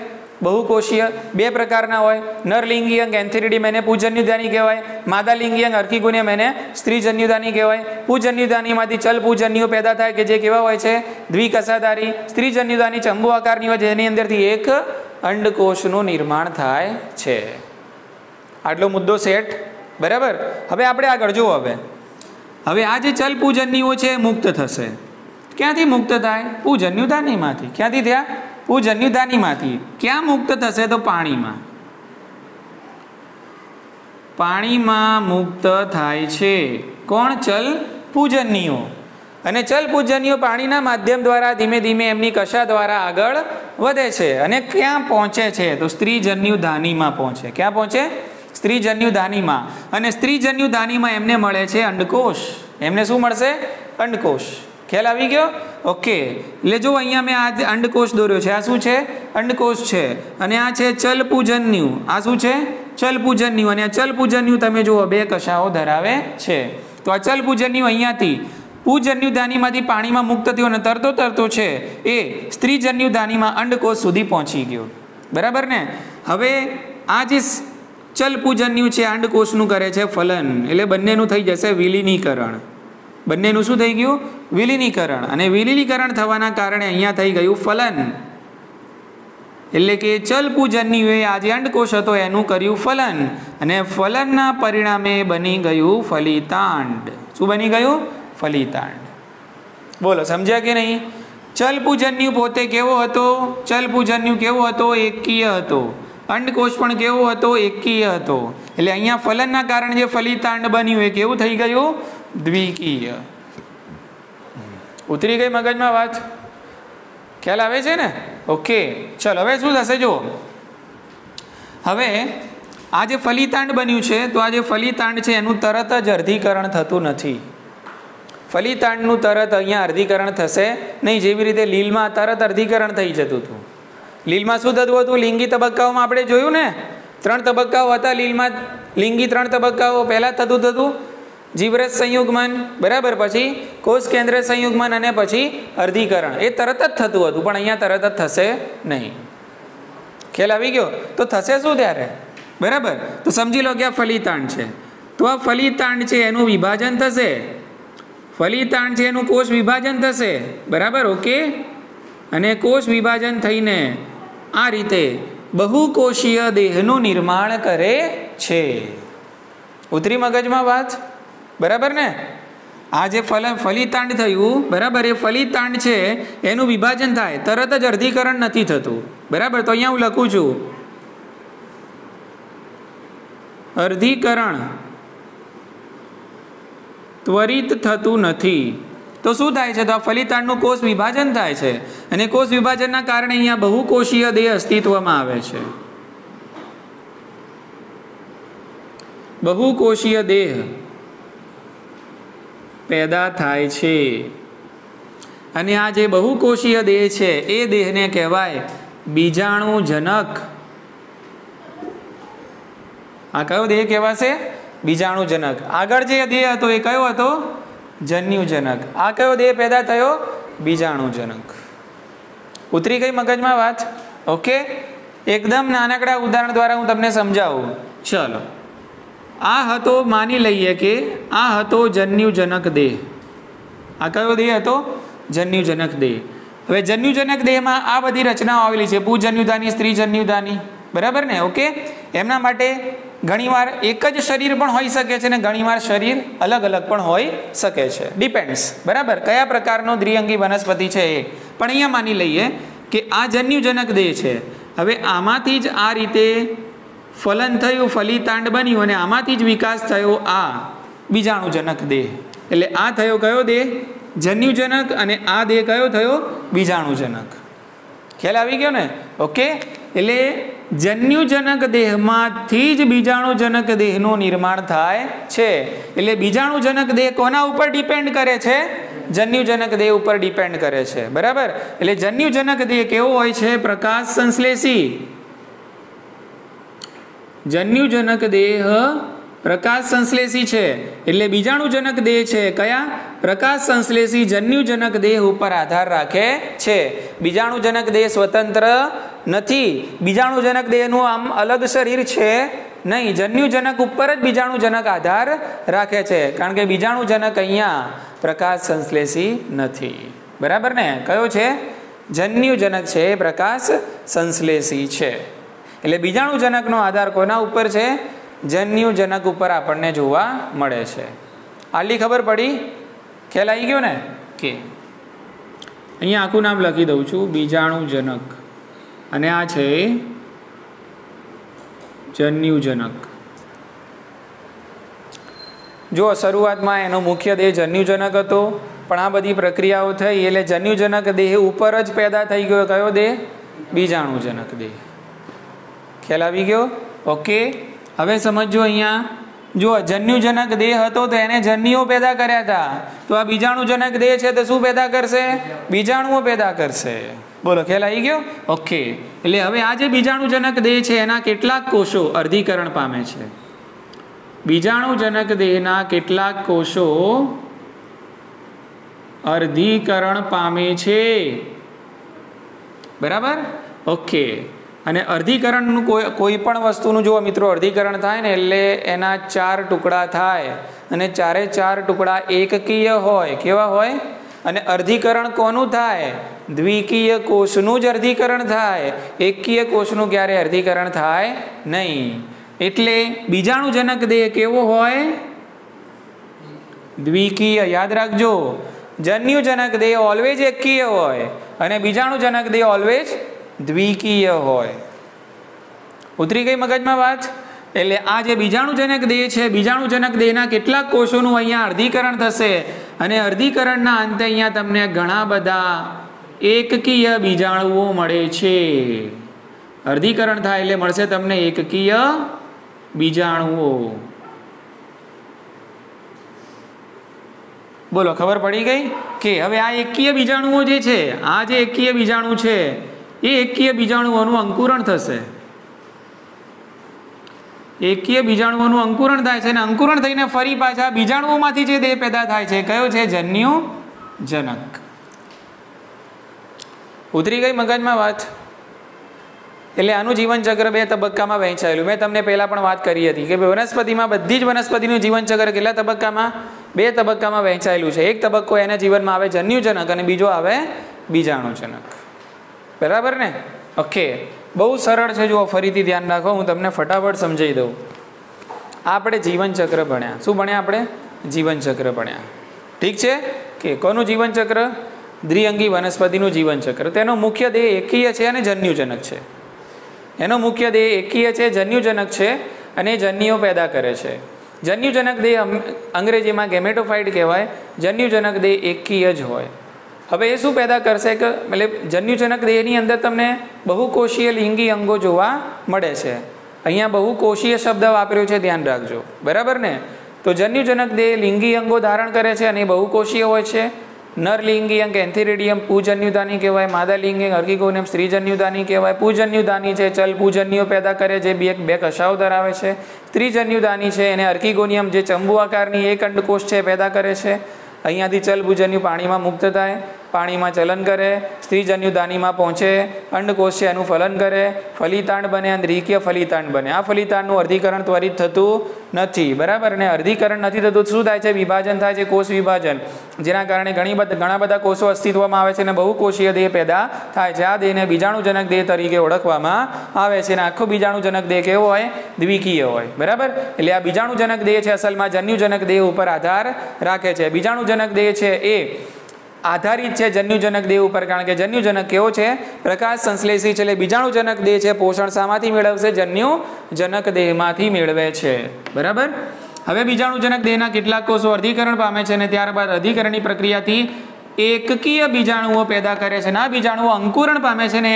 બહુકોષીય, બે પ્રકારના હોય. નરલિંગી અંગ એન્થેરિડિયમ એને પુજન્યુધાની કહેવાય, માદાલિંગી અંગ અર્કિગોનિયમ એને સ્ત્રીજન્યુધાની કહેવાય. પુજન્યુધાનીમાંથી ચલપુજન્યુ પેદા થાય કે જે કેવા હોય છે? દ્વિકશાધારી. સ્ત્રીજન્યુધાની ચંબુ આકારની હોય જેની અંદરથી એક અંડકોષનું નિર્માણ થાય છે. આટલો મુદ્દો સેટ. બરાબર. હવે આપણે આગળ જુઓ. હવે આ જે ચલપુજન્યુઓ છે મુક્ત થશે. ક્યાંથી મુક્ત થાય? પુજન્યુધાનીમાંથી. ક્યાંથી થયા? પુજન્યુધાનીમાંથી. ક્યાં મુક્ત થશે? તો પાણીમાં. પાણીમાં મુક્ત થાય છે. કોણ? ચલપુજન્યુઓ. અને ચલપુજન્યુઓ પાણીના માધ્યમ દ્વારા ધીમે ધીમે એમની કશા દ્વારા આગળ વધે છે અને ક્યાં પહોંચે છે? તો સ્ત્રીજન્યુધાનીમાં પહોંચે. ક્યાં પહોંચે? સ્ત્રીજન્યુધાનીમાં. અને સ્ત્રીજન્યુધાનીમાં એમને મળે છે અંડકોષ. એમને શું મળશે? અંડકોષ. ખ્યાલ આવી ગયો? ઓકે, એટલે જો અહીંયા મેં આ અંડકોષ દોર્યો છે. આ શું છે? અંડકોષ છે. અને આ છે ચલપુજન્યુ. આ શું છે? ચલપુજન્યુ. અને આ ચલપુજન્યુ તમે જુઓ બે કશાઓ ધરાવે છે. તો આ ચલપુજન્યુ અહીંયાથી પુજન્યુધાનીમાંથી પાણીમાં મુક્ત થયો અને તરતો તરતો છે એ સ્ત્રીજન્યુધાનીમાં અંડકોષ સુધી પહોંચી ગયો. બરાબર ને? હવે આ જે ચલપુજન્યુ છે અંડકોષનું કરે છે ફલન, એટલે બંનેનું થઈ જશે વિલીનીકરણ. બંનેનું શું થઈ ગયું? વિલીનીકરણ. અને વિલીનીકરણ થવાના કારણે અહીંયા થઈ ગયું ફલન. એટલે કે ચલપુજન્યુએ આ જે અંડકોષ હતો એનું કર્યું ફલન અને ફલનના પરિણામે બની ગયું ફલિતાંડ. શું બની ગયું? ફલિતાંડ. બોલો, સમજ્યા કે નહીં? ચલપુજન્યુ પોતે કેવો હતો? ચલપુજન્યુ કેવો હતો? એકકીય હતો. અંડકોષ પણ કેવો હતો? એકકીય હતો. એટલે અહીંયા ફલનના કારણે જે ફલિતાંડ બન્યું એ કેવું થઈ ગયું? દ્વિકીય. ઉતરી ગઈ મગજમાં વાત? ખ્યાલ આવે છે ને? ઓકે, ચલો હવે શું થશે જુઓ. હવે આ જે ફલિતાંડ બન્યું છે તો આ જે ફલિતાંડ છે એનું તરત જ અર્ધીકરણ થતું નથી. ફલિતાંડનું તરત અહીંયા અર્ધીકરણ થશે નહીં. જેવી રીતે લીલમાં તરત અર્ધીકરણ થઈ જતું હતું. લીલમાં શું થતું હતું? લિંગી તબક્કાઓમાં આપણે જોયું ને, 3 તબક્કાઓ હતા લીલમાં. લિંગી 3 તબક્કાઓ. પહેલાં થતું હતું જીવરસ સંયુગ્મન, બરાબર, પછી કોષ કેન્દ્ર સંયુગ્મન અને પછી અર્ધીકરણ. એ તરત જ થતું હતું પણ અહીંયા તરત જ થશે નહીં. ખ્યાલ આવી ગયો? તો થશે શું ત્યારે? બરાબર. તો સમજી લો કે આ ફલિતાંડ છે. તો આ ફલિતાંડ છે એનું વિભાજન થશે. ફલિતાંડ છે એનું કોષ વિભાજન થશે. બરાબર. ઓકે, અને કોષ વિભાજન થઈને આ રીતે બહુકોષીય દેહનું નિર્માણ કરે છે. ઉતરી મગજમાં વાત? બરાબર ને? આ જે ફલિતાંડ થયું, બરાબર, એ ફલિતાંડ છે એનું વિભાજન થાય, તરત જ અર્ધીકરણ નથી થતું. બરાબર, તો અહીંયા હું લખું છું અર્ધીકરણ ત્વરિત થતું નથી. તો શું થાય છે? તો આ ફલિતાંડનું કોષ વિભાજન થાય છે અને કોષ વિભાજનના કારણે અહીંયા બહુકોષીય દેહ અસ્તિત્વમાં આવે છે. બહુકોષીય દેહ પેદા થાય છે અને આ જે બહુકોષીય દેહ છે એ દેહને કહેવાય બીજાણુજનક. આ કયો દેહ કહેવાશે? બીજાણુજનક. આગળ જે દેહ હતો એ કયો હતો? જન્યુજનક. આ કયો દેહ પેદા થયો? બીજાણુજનક. ઉતરી ગઈ મગજમાં વાત? ઓકે, એકદમ નાનકડા ઉદાહરણ દ્વારા હું તમને સમજાવું. ચલો, આ હતો, માની લઈએ કે આ હતો જન્યુજનક દેહ. આ કયો દેહ હતો? જન્યુજનક દેહ. હવે જન્યુજનક દેહમાં આ બધી રચનાઓ આવેલી છે, પુજન્યુધાની, સ્ત્રીજન્યુધાની. બરાબર ને? ઓકે, એમના માટે ઘણીવાર એક જ શરીર પણ હોઈ શકે છે અને ઘણીવાર શરીર અલગ અલગ પણ હોઈ શકે છે. ડિપેન્ડ્સ, બરાબર, કયા પ્રકારનો દ્વિઅંગી વનસ્પતિ છે એ. પણ અહીંયા માની લઈએ કે આ જન્યુજનક દેહ છે. હવે આમાંથી જ આ રીતે ફલન થયું, ફલિતાંડ બન્યું અને આમાંથી જ વિકાસ થયો આ બીજાણુજનક દેહ. એટલે આ થયો કયો દેહ? જન્યુજનક. અને આ દેહ કયો થયો? બીજાણુજનક. ખ્યાલ આવી ગયો ને? ઓકે, એટલે જન્યુજનક દેહમાંથી જ બીજાણુજનક દેહનું નિર્માણ થાય છે. એટલે બીજાણુજનક દેહ કોના ઉપર ડિપેન્ડ કરે છે? જન્યુજનક દેહ ઉપર ડિપેન્ડ કરે છે. બરાબર, એટલે જન્યુજનક દેહ કેવો હોય છે? પ્રકાશ સંશ્લેષી. જન્યુજનક દેહ પ્રકાશ સંશ્લેષી છે. એટલે બીજાણુજનક દેહ છે કયા? પ્રકાશ સંશ્લેષી જન્યુજનક દેહ ઉપર આધાર રાખે છે. બીજાણુજનક દેહ સ્વતંત્ર નથી. બીજાણુજનક દેહનું આમ અલગ શરીર છે નહીં. જન્યુજનક ઉપર જ બીજાણુજનક આધાર રાખે છે, કારણ કે બીજાણુજનક અહીંયા પ્રકાશ સંશ્લેષી નથી. બરાબર ને? કયો છે? જન્યુજનક છે, પ્રકાશ સંશ્લેષી છે. એટલે બીજાણુજનકનો આધાર કોના ઉપર છે? જન્યુજનક ઉપર આપણને જોવા મળે છે. આટલી ખબર પડી? ખ્યાલ આવી ગયો ને? કે અહીંયા આખું નામ લખી દઉં છું, બીજાણુજનક, અને આ છે જન્યુજનક. જો શરૂઆતમાં એનો મુખ્ય દેહ જન્યુજનક હતો, પણ આ બધી પ્રક્રિયાઓ થઈ એટલે જન્યુજનક દેહ ઉપર જ પેદા થઈ ગયો કયો દેહ? બીજાણુજનક દેહ. ખ્યાલ આવી ગયો? ઓકે, હવે સમજો અહીંયા જો જન્યુજનક દેહ હતો તો એને જન્યુઓ પેદા કર્યા હતા, તો આ બીજાણુજનક દેહ છે તો શું પેદા કરશે? બીજાણુઓ પેદા કરશે. બોલો, ખ્યાલ આવી ગયો? ઓકે, એટલે હવે આ જે બીજાણુજનક દેહ છે એના કેટલાક કોષો અર્ધીકરણ પામે છે. બીજાણુજનક દેહના કેટલાક કોષો અર્ધીકરણ પામે છે. બરાબર? ઓકે, અને અર્ધીકરણનું કોઈ પણ વસ્તુનું જો મિત્રો અર્ધીકરણ થાય ને એટલે એના 4 ટુકડા થાય અને 4 ટુકડા એકકીય હોય. કેવા હોય? અને અર્ધીકરણ કોનું થાય? દ્વિકીય કોષનું જ અર્ધીકરણ થાય. એકકીય કોષનું ક્યારે અર્ધીકરણ થાય નહીં. એટલે બીજાણુજનક દેહ કેવો હોય? દ્વિકીય. યાદ રાખજો, જન્યુજનક દેહ ઓલવેજ એકકીય હોય અને બીજાણુજનક દેહ ઓલવેજ દ્વિકીય હોય. ઉતરી ગઈ મગજમાં વાત? એટલે આ જે બીજાણુજનક દેહ છે, બીજાણુજનક દેહના કેટલાક કોષોનું અહીંયા અર્ધીકરણ થશે અને અર્ધીકરણના અંતે અહીંયા તમને ઘણા બધા એકકીય બીજાણુઓ મળે છે. અર્ધીકરણ થાય એટલે મળશે તમને એકકીય બીજાણુઓ. બોલો, ખબર પડી ગઈ? કે હવે આ એકકીય બીજાણુઓ જે છે, આ જે એકકીય બીજાણુ છે એ એકકીય બીજાણુઓનું અંકુરણ થશે. એકકીય બીજાણુઓનું અંકુરણ થાય છે અને અંકુરણ થઈને ફરી પાછા બીજાણુઓમાંથી જે દેહ પેદા થાય છે કયો છે? જન્યુજનક. ઉતરી ગઈ મગજમાં વાત? એટલે આનું જીવનચક્ર 2 તબક્કામાં વહેંચાયેલું. મેં તમને પહેલાં પણ વાત કરી હતી કે વનસ્પતિમાં બધી જ વનસ્પતિનું જીવનચક્ર કેટલા તબક્કામાં? 2 તબક્કામાં વહેંચાયેલું છે. એક તબક્કો એના જીવનમાં આવે જન્યુજનક અને બીજો આવે બીજાણુજનક. બરાબર ને? ઓકે, બહુ સરળ છે. જુઓ ફરીથી ધ્યાન રાખો, હું તમને ફટાફટ સમજાવી દઉં. આપણે જીવનચક્ર ભણ્યા. શું ભણ્યા આપણે? જીવનચક્ર ભણ્યા. ઠીક છે કે કોનું જીવનચક્ર? દ્વિઅંગી વનસ્પતિનું જીવનચક્ર. તેનો મુખ્ય દેહ એકકીય છે અને જન્યુજનક છે. એનો મુખ્ય દેહ એકકીય છે, જન્યુજનક છે અને જન્યુઓ પેદા કરે છે. જન્યુજનક દેહ અંગ્રેજીમાં ગેમેટોફાઇટ કહેવાય. જન્યુજનક દેહ એકકીય જ હોય. હવે એ શું પેદા કરશે કે મતલબ જન્યુજનક દેહની અંદર તમને બહુકોષીય લિંગી અંગો જોવા મળે છે. અહીંયા બહુકોષીય શબ્દ વાપર્યો છે, ધ્યાન રાખજો. બરાબર ને? તો જન્યુજનક દેહ લિંગી અંગો ધારણ કરે છે અને બહુકોષીય હોય છે. નરલિંગી અંગ એન્થિરેડિયમ પૂજન્યુદાની કહેવાય. માદા લિંગી અંગ અર્કિગોનિયમ સ્ત્રીજન્યુદાની કહેવાય. પૂજન્યુદાની છે ચલ પૂજન્યો પેદા કરે જે બે કશાઓ ધરાવે છે. સ્ત્રીજન્યુદાની છે એને અર્કિગોનિયમ જે ચંબુ આકારની એક અંડકોષ છે પેદા કરે છે. અહીંયાથી ચલ પૂજન્યુ પાણીમાં મુક્ત થાય, પાણીમાં ચલન કરે, સ્ત્રીજન્યુદાનીમાં પહોંચે, અંડકોષ છે એનું ફલન કરે, ફલિતાંડ બને અને રીકીય ફલિતાંડ બને. આ ફલિતાંડનું અર્ધીકરણ ત્વરિત થતું નથી. બરાબર ને? અર્ધીકરણ નથી થતું, શું થાય છે? વિભાજન થાય છે, કોષ વિભાજન, જેના કારણે ઘણા બધા કોષો અસ્તિત્વમાં આવે છે અને બહુકોષીય દેહ પેદા થાય છે. આ દેહને બીજાણુજનક દેહ તરીકે ઓળખવામાં આવે છે અને આખો બીજાણુજનક દેહ કેવો હોય? દ્વિકીય હોય. બરાબર? એટલે આ બીજાણુજનક દેહ છે અસલમાં જન્યુજનક દેહ ઉપર આધાર રાખે છે. બીજાણુજનક દેહ છે એ આધારિત છે જન્યુજનક દેહ ઉપર, કારણ કે જન્યુજનક કેવો છે? પ્રકાશ સંશ્લેષી છે. એટલે બીજાણુજનક દેહ છે પોષણ શામાંથી મેળવશે? જન્યુજનક દેહમાંથી મેળવે છે. બરાબર? હવે બીજાણુજનક દેહના કેટલાક કોષો અર્ધીકરણ પામે છે અને ત્યારબાદ અર્ધીકરણની પ્રક્રિયાથી એકકીય બીજાણુઓ પેદા કરે છે. આ બીજાણુઓ અંકુરણ પામે છે અને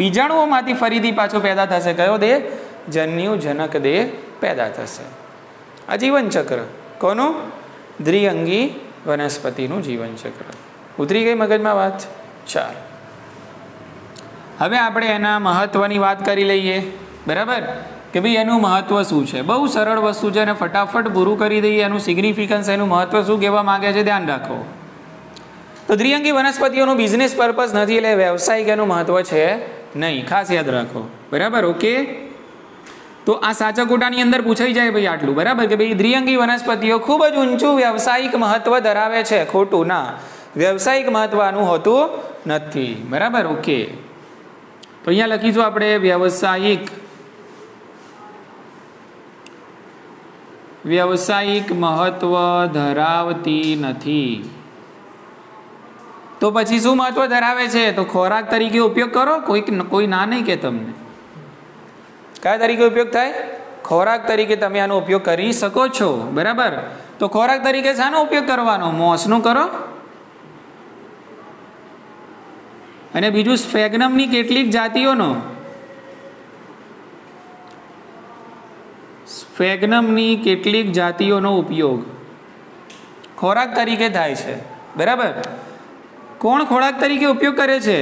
બીજાણુઓમાંથી ફરીથી પાછો પેદા થશે કયો દેહ? જન્યુજનક દેહ પેદા થશે. આ જીવનચક્ર કોનું? દ્વિઅંગી વનસ્પતિનું જીવનચક્ર. ઉતરી ગઈ મગજમાં વાત? ચાલ, હવે આપણે એના મહત્વની વાત કરી લઈએ. બરાબર? કે ભાઈ એનું મહત્વ શું છે? બહુ સરળ વસ્તુ છે અને ફટાફટ પૂરું કરી દઈએ. એનું સિગ્નિફિકન્સ, એનું મહત્વ શું કહેવા માંગે છે ધ્યાન રાખો. તો દ્વિઅંગી વનસ્પતિઓનું બિઝનેસ પર્પઝ નથી, એટલે વ્યવસાયિક એનું મહત્વ છે નહીં. ખાસ યાદ રાખો. બરાબર? ઓકે, તો આ સાચા કોટાની અંદર પૂછાઈ જાય ભાઈ આટલું. બરાબર? કે ભાઈ દ્વિઅંગી વનસ્પતિઓ ખૂબ જ ઊંચું વ્યવસાયિક મહત્વ ધરાવે છે. ખોટું ના, વ્યવસાયિક મહત્વ આનું હોતું નથી. બરાબર? ઓકે, તો અહીંયા લખીશું આપણે વ્યવસાયિક મહત્વ ધરાવતી નથી. તો પછી શું મહત્વ ધરાવે છે? તો ખોરાક તરીકે ઉપયોગ કરો. કોઈ ના નહીં કે તમને કયા તરીકે ઉપયોગ થાય? ખોરાક તરીકે તમે આનો ઉપયોગ કરી શકો છો. બરાબર? તો ખોરાક તરીકે શાનો ઉપયોગ કરવાનો? મોસનો કરો. અને બીજું સ્ફેગ્નમની કેટલીક જાતિઓનો, સ્ફેગ્નમની કેટલીક જાતિઓનો ઉપયોગ ખોરાક તરીકે થાય છે. બરાબર? કોણ ખોરાક તરીકે ઉપયોગ કરે છે?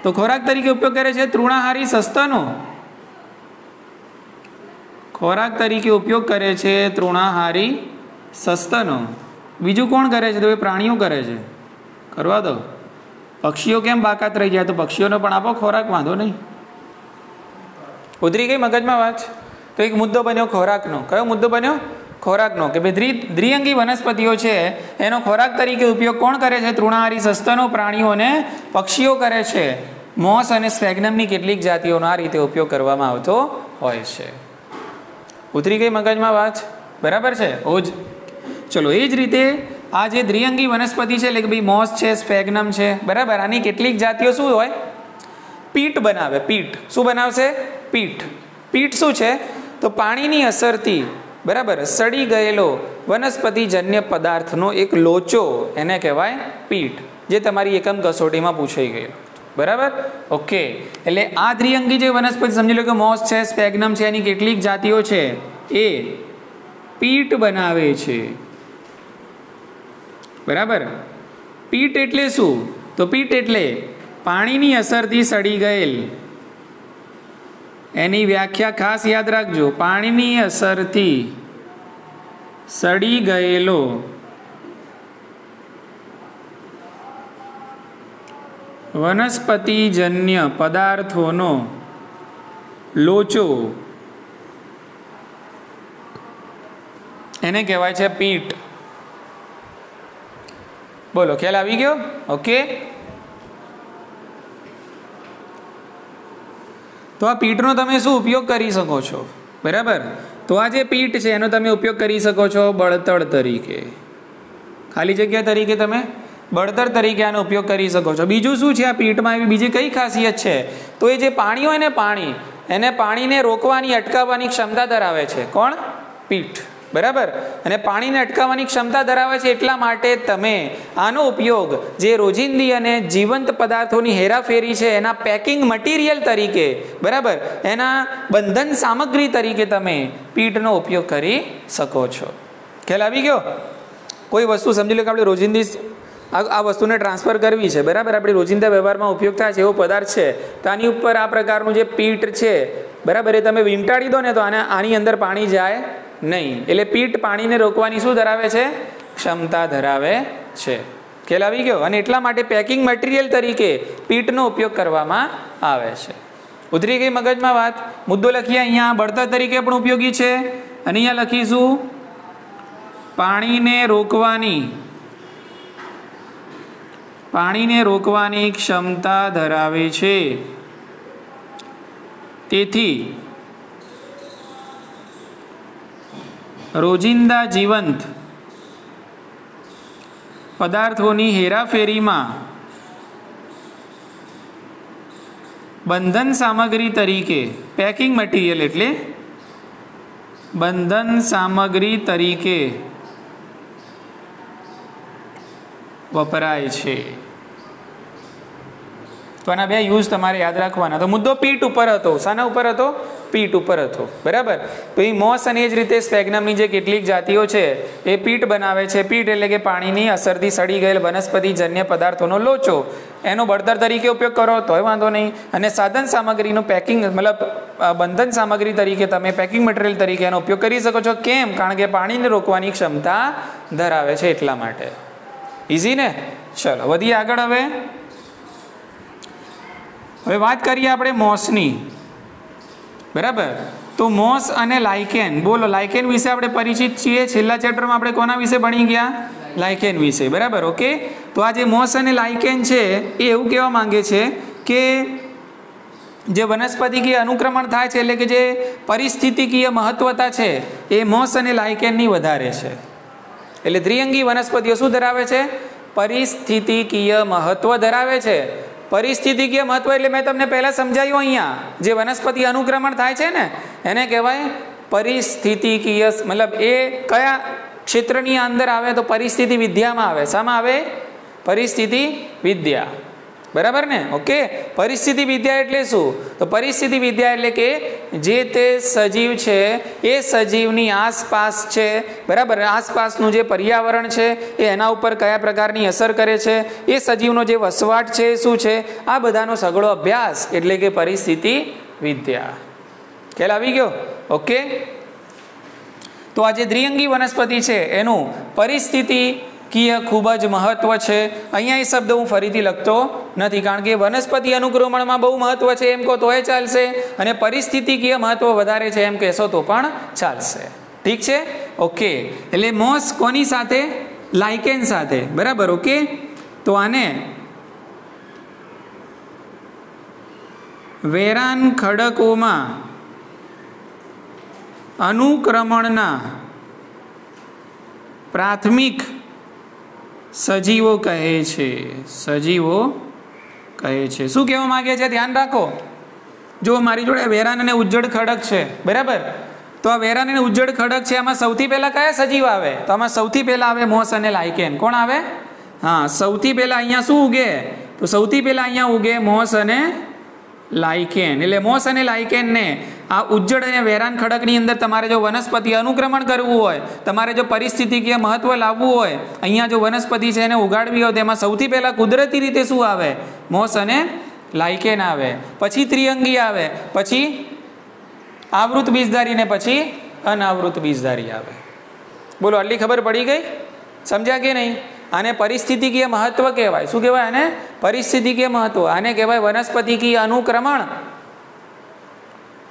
તો ખોરાક તરીકે ઉપયોગ કરે છે તૃણાહારી સસ્તનો. ખોરાક તરીકે ઉપયોગ કરે છે તૃણાહારી સસ્તનો. બીજું કોણ કરે છે? તો એ પ્રાણીઓ કરે છે. કરવા દો. પક્ષીઓ કેમ બાકાત રહી જાય? તો પક્ષીઓને પણ આપો ખોરાક, વાંધો નહીં. ઉતરી ગઈ મગજમાં વાત? તો એક મુદ્દો બન્યો ખોરાકનો. કયો મુદ્દો બન્યો? ખોરાકનો. કે ભાઈ દ્વિઅંગી વનસ્પતિઓ છે એનો ખોરાક તરીકે ઉપયોગ કોણ કરે છે? તૃણાહારી સસ્તનો, પ્રાણીઓ અને પક્ષીઓ કરે છે. મોસ અને સ્ફેગ્નમની કેટલીક જાતિઓનો આ રીતે ઉપયોગ કરવામાં આવતો હોય છે. ઉતરી ગઈ મગજમાં વાત? બરાબર છે? ચલો, એ જ રીતે આ જે દ્વિઅંગી વનસ્પતિ છે એટલે કે ભાઈ મોસ છે, સ્ફેગ્નમ છે, બરાબર, આની કેટલીક જાતિઓ શું હોય? પીટ બનાવે. પીટ શું બનાવશે? પીટ. પીટ શું છે? તો પાણીની અસરથી, બરાબર, સડી ગયેલો વનસ્પતિજન્ય પદાર્થનો એક લોચો, એને કહેવાય પીટ, જે તમારી એકમ કસોટીમાં પૂછાઈ ગયેલો. બરાબર? ઓકે, એટલે આ દ્વિઅંગી જે વનસ્પતિ સમજી લો કે મોસ છે, સ્ફેગ્નમ છે, એની કેટલીક જાતિઓ છે એ પીટ બનાવે છે. બરાબર? પીટ એટલે શું? તો પીટ એટલે પાણીની અસરથી સડી ગયેલ. એની વ્યાખ્યા ખાસ યાદ રાખજો. પાણીની અસરથી સડી ગયેલો વનસ્પતિજન્ય પદાર્થોનો લોચો, એને કહેવાય છે પીટ. બોલો, ખ્યાલ આવી ગયો? ઓકે, તો આ પીઠનો તમે શું ઉપયોગ કરી શકો છો? બરાબર, તો આ જે પીઠ છે એનો તમે ઉપયોગ કરી શકો છો બળતણ તરીકે, ખાલી જગ્યા તરીકે તમે બળતણ તરીકે આનો ઉપયોગ કરી શકો છો. બીજું શું છે આ પીઠમાં એવી બીજી કઈ ખાસિયત છે? તો એ જે પાણી હોય ને પાણી, એને પાણીને રોકવાની અટકાવવાની ક્ષમતા ધરાવે છે. કોણ? પીઠ. બરાબર, અને પાણીને અટકાવવાની ક્ષમતા ધરાવે છે એટલા માટે તમે આનો ઉપયોગ જે રોજિંદી અને જીવંત પદાર્થોની હેરાફેરી છે એના પેકિંગ મટીરિયલ તરીકે, બરાબર, એના બંધન સામગ્રી તરીકે તમે પીઠનો ઉપયોગ કરી શકો છો. ખ્યાલ આવી ગયો? કોઈ વસ્તુ સમજી લો કે આપણે રોજિંદી આ વસ્તુને ટ્રાન્સફર કરવી છે, બરાબર, આપણી રોજિંદા વ્યવહારમાં ઉપયોગ થાય છે એવો પદાર્થ છે, તો આની ઉપર આ પ્રકારનું જે પીઠ છે, બરાબર, એ તમે વીંટાળી દો ને તો આની અંદર પાણી જાય નહીં. એટલે પીઠ પાણીને રોકવાની શું ધરાવે છે? ક્ષમતા ધરાવે છે. ખ્યાલ આવી ગયો? અને એટલા માટે પેકિંગ મટીરિયલ તરીકે પીઠનો ઉપયોગ કરવામાં આવે છે. ઉતરી ગઈ મગજમાં વાત? મુદ્દો લખીએ અહીંયા, બળતણ તરીકે પણ ઉપયોગી છે, અને અહીંયા લખીશું પાણીને રોકવાની ક્ષમતા ધરાવે છે. તેથી રોજિંદા જીવંત પદાર્થોની હેરાફેરીમાં બંધન સામગ્રી તરીકે, પેકિંગ મટીરિયલ એટલે બંધન સામગ્રી તરીકે વપરાય છે. તો આના બે યુઝ તમારે યાદ રાખવાના. તો મુદ્દો પીઠ ઉપર હતો. શાના ઉપર હતો? પીઠ ઉપર હતો. બરાબર, તો એ મોસ અને એ જ રીતે સ્પેગ્નમની જે કેટલીક જાતિઓ છે એ પીઠ બનાવે છે. પીઠ એટલે કે પાણીની અસરથી સડી ગયેલ વનસ્પતિજન્ય પદાર્થોનો લોચો, એનો બળતણ તરીકે ઉપયોગ કરો તોય વાંધો નહીં. અને સાધન સામગ્રીનું પેકિંગ, મતલબ બંધન સામગ્રી તરીકે તમે પેકિંગ મટીરિયલ તરીકે એનો ઉપયોગ કરી શકો છો. કેમ? કારણ કે પાણીને રોકવાની ક્ષમતા ધરાવે છે એટલા માટે. ઇઝી ને? ચલો વધીએ આગળ. હવે વાત કરીએ આપણે મોસની. બરાબર, તો મોસ અને લાઇકેન. બોલો, લાઇકેન વિશે આપણે પરિચિત છીએ. છેલ્લા ચેપ્ટરમાં આપણે કોના વિશે ભણી ગયા? લાઇકેન વિશે. બરાબર, ઓકે. તો આ જે મોસ અને લાઇકેન છે એ એવું કહેવા માંગે છે કે જે વનસ્પતિકીય અનુક્રમણ થાય છે, એટલે કે જે પરિસ્થિતિકીય મહત્વતા છે એ મોસ અને લાઇકેનની વધારે છે. એટલે દ્વિઅંગી વનસ્પતિઓ શું ધરાવે છે? પરિસ્થિતિકીય મહત્વ ધરાવે છે. પરિસ્થિતિકીય મહત્વ એટલે મેં તમને પહેલા સમજાવ્યું, અહીંયા જે વનસ્પતિ અનુક્રમણ થાય છે ને એને કહેવાય પરિસ્થિતિકીય. મતલબ એ કયા ક્ષેત્રની અંદર આવે? તો પરિસ્થિતિ વિદ્યામાં આવે. શામાં આવે? પરિસ્થિતિ વિદ્યા. બરાબર ને? ઓકે. પરિસ્થિતિ વિદ્યા એટલે શું? તો પરિસ્થિતિ વિદ્યા એટલે કે જે તે સજીવ છે એ સજીવની આસપાસ છે, બરાબર, આસપાસનું જે પર્યાવરણ છે એ એના ઉપર કયા પ્રકારની અસર કરે છે, એ સજીવનો જે વસવાટ છે શું છે, આ બધાનો સઘળો અભ્યાસ એટલે કે પરિસ્થિતિ વિદ્યા. ખ્યાલ આવી ગયો? ઓકે. તો આ જે દ્વિઅંગી વનસ્પતિ છે એનું પરિસ્થિતિકીય ખૂબ જ મહત્વ છે. અહીંયા એ શબ્દ હું ફરીથી લખતો નથી, કારણ કે વનસ્પતિ અનુક્રમણમાં બહુ મહત્વ છે એમ કહો તોય ચાલશે, અને પરિસ્થિતિકીય મહત્વ વધારે છે એમ કહેશો તો પણ ચાલશે. ઠીક છે? ઓકે. એટલે મોસ કોની સાથે? લાઇકેન સાથે. બરાબર, ઓકે. તો આને વેરાન ખડકોમાં અનુક્રમણના પ્રાથમિક સજીવો કહે છે. સજીવો કહે છે. શું કહેવા માંગે છે? ધ્યાન રાખો. જો મારી જોડે વેરાન અને ઉજ્જડ ખડક છે, બરાબર, તો આ વેરાન અને ઉજ્જડ ખડક છે, આમાં સૌથી પહેલા કયા સજીવ આવે? તો આમાં સૌથી પહેલા આવે મોસ અને લાઇકેન. કોણ આવે? હા, સૌથી પહેલા અહીંયા શું ઉગે? તો સૌથી પહેલા અહીંયા ઉગે મોસ અને લાઇકેન. એટલે મોસ અને લાઇકેનને આ ઉજ્જડ અને વેરાન ખડકની અંદર તમારે જો વનસ્પતિ અનુક્રમણ કરવું હોય, તમારે જો પરિસ્થિતિકીય મહત્વ લાવવું હોય, અહીંયા જો વનસ્પતિ છે એને ઉગાડવી હોય, તેમાં સૌથી પહેલા કુદરતી રીતે શું આવે? મોસ અને લાઇકેન આવે. પછી ત્રિઅંગી આવે, પછી આવૃત બીજધારી ને પછી અનાવૃત બીજધારી આવે. બોલો, આટલી ખબર પડી ગઈ? સમજ્યા કે નહીં? આને પરિસ્થિતિકીય મહત્વ કહેવાય. શું કહેવાય આને? પરિસ્થિતિકીય મહત્વ. આને કહેવાય વનસ્પતિકીય અનુક્રમણ.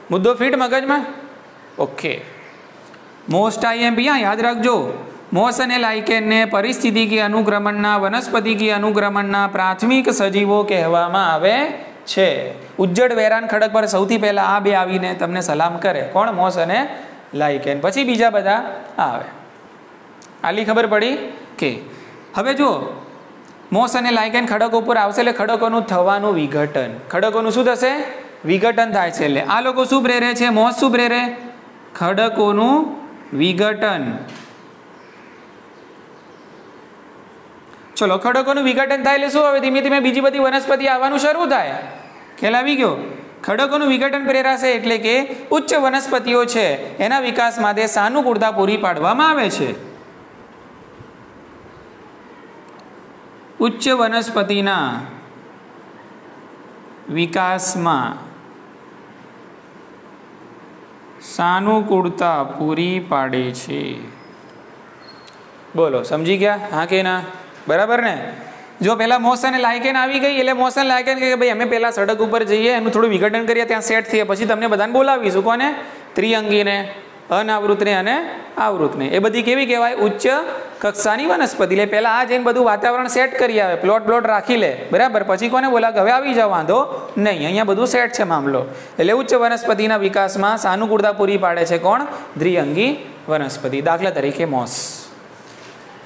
મુદ્દો ફિટ મગજમાં? ઓકે. મોસ્ટ આઈએમપી યાદ રાખજો. મોસ અને લાઇકેનને પરિસ્થિતિકીય અનુક્રમણના વનસ્પતિકીય અનુક્રમણના પ્રાથમિક સજીવો કહેવામાં આવે છે. ઉજ્જડ વેરાન ખડક પર સૌથી પહેલા આ બે આવીને તમને સલામ કરે. કોણ? મોસ અને લાઇકેન. પછી બીજા બધા આવે. આલી ખબર પડી કે હવે જુઓ, મોસ અને લાઇકેન ખડકો ઉપર આવશે એટલે ખડકોનું થવાનું વિઘટન. ખડકોનું શું થશે? વિઘટન થાય છે. એટલે આ લોકો શું પ્રેરે છે? મોસ શું પ્રેરે? ખડકોનું વિઘટન. ચલો, ખડકોનું વિઘટન થાય એટલે શું? હવે ધીમે ધીમે બીજી બધી વનસ્પતિ આવવાનું શરૂ થાય. ખ્યાલ આવી ગયો? ખડકોનું વિઘટન પ્રેરાશે એટલે કે ઉચ્ચ વનસ્પતિઓ છે એના વિકાસ માટે સાનુકૂળતા પૂરી પાડવામાં આવે છે. ઉચ્ચ વનસ્પતિના વિકાસમાં સાનુકૂળતા પૂરી પાડે છે. બોલો, સમજી ગયા? હા કે ના? બરાબર ને? જો પહેલા મોસ અને લાઇકેન આવી ગઈ એટલે મોસ અને લાઇકેન કહે કે ભાઈ અમે પહેલા સડક ઉપર જઈએ, એનું થોડું વિઘટન કરીએ, ત્યાં સેટ થઈએ, પછી તમને બધાને બોલાવીશું. કોને? ત્રિઅંગીને, અનાવૃતને અને આવૃતને. એ બધી કેવી કહેવાય? ઉચ્ચ કક્ષાની વનસ્પતિ. એટલે પહેલા આ જઈને બધું વાતાવરણ સેટ કરી આવે, પ્લોટ રાખી લે, બરાબર. પછી કોને બોલાવે? હવે આવી જાવ, વાંધો નહીં, અહીંયા બધું સેટ છે મામલો. એટલે ઉચ્ચ વનસ્પતિના વિકાસમાં સાનુકૂળતા પૂરી પાડે છે. કોણ? દ્વિઅંગી વનસ્પતિ. દાખલા તરીકે મોસ.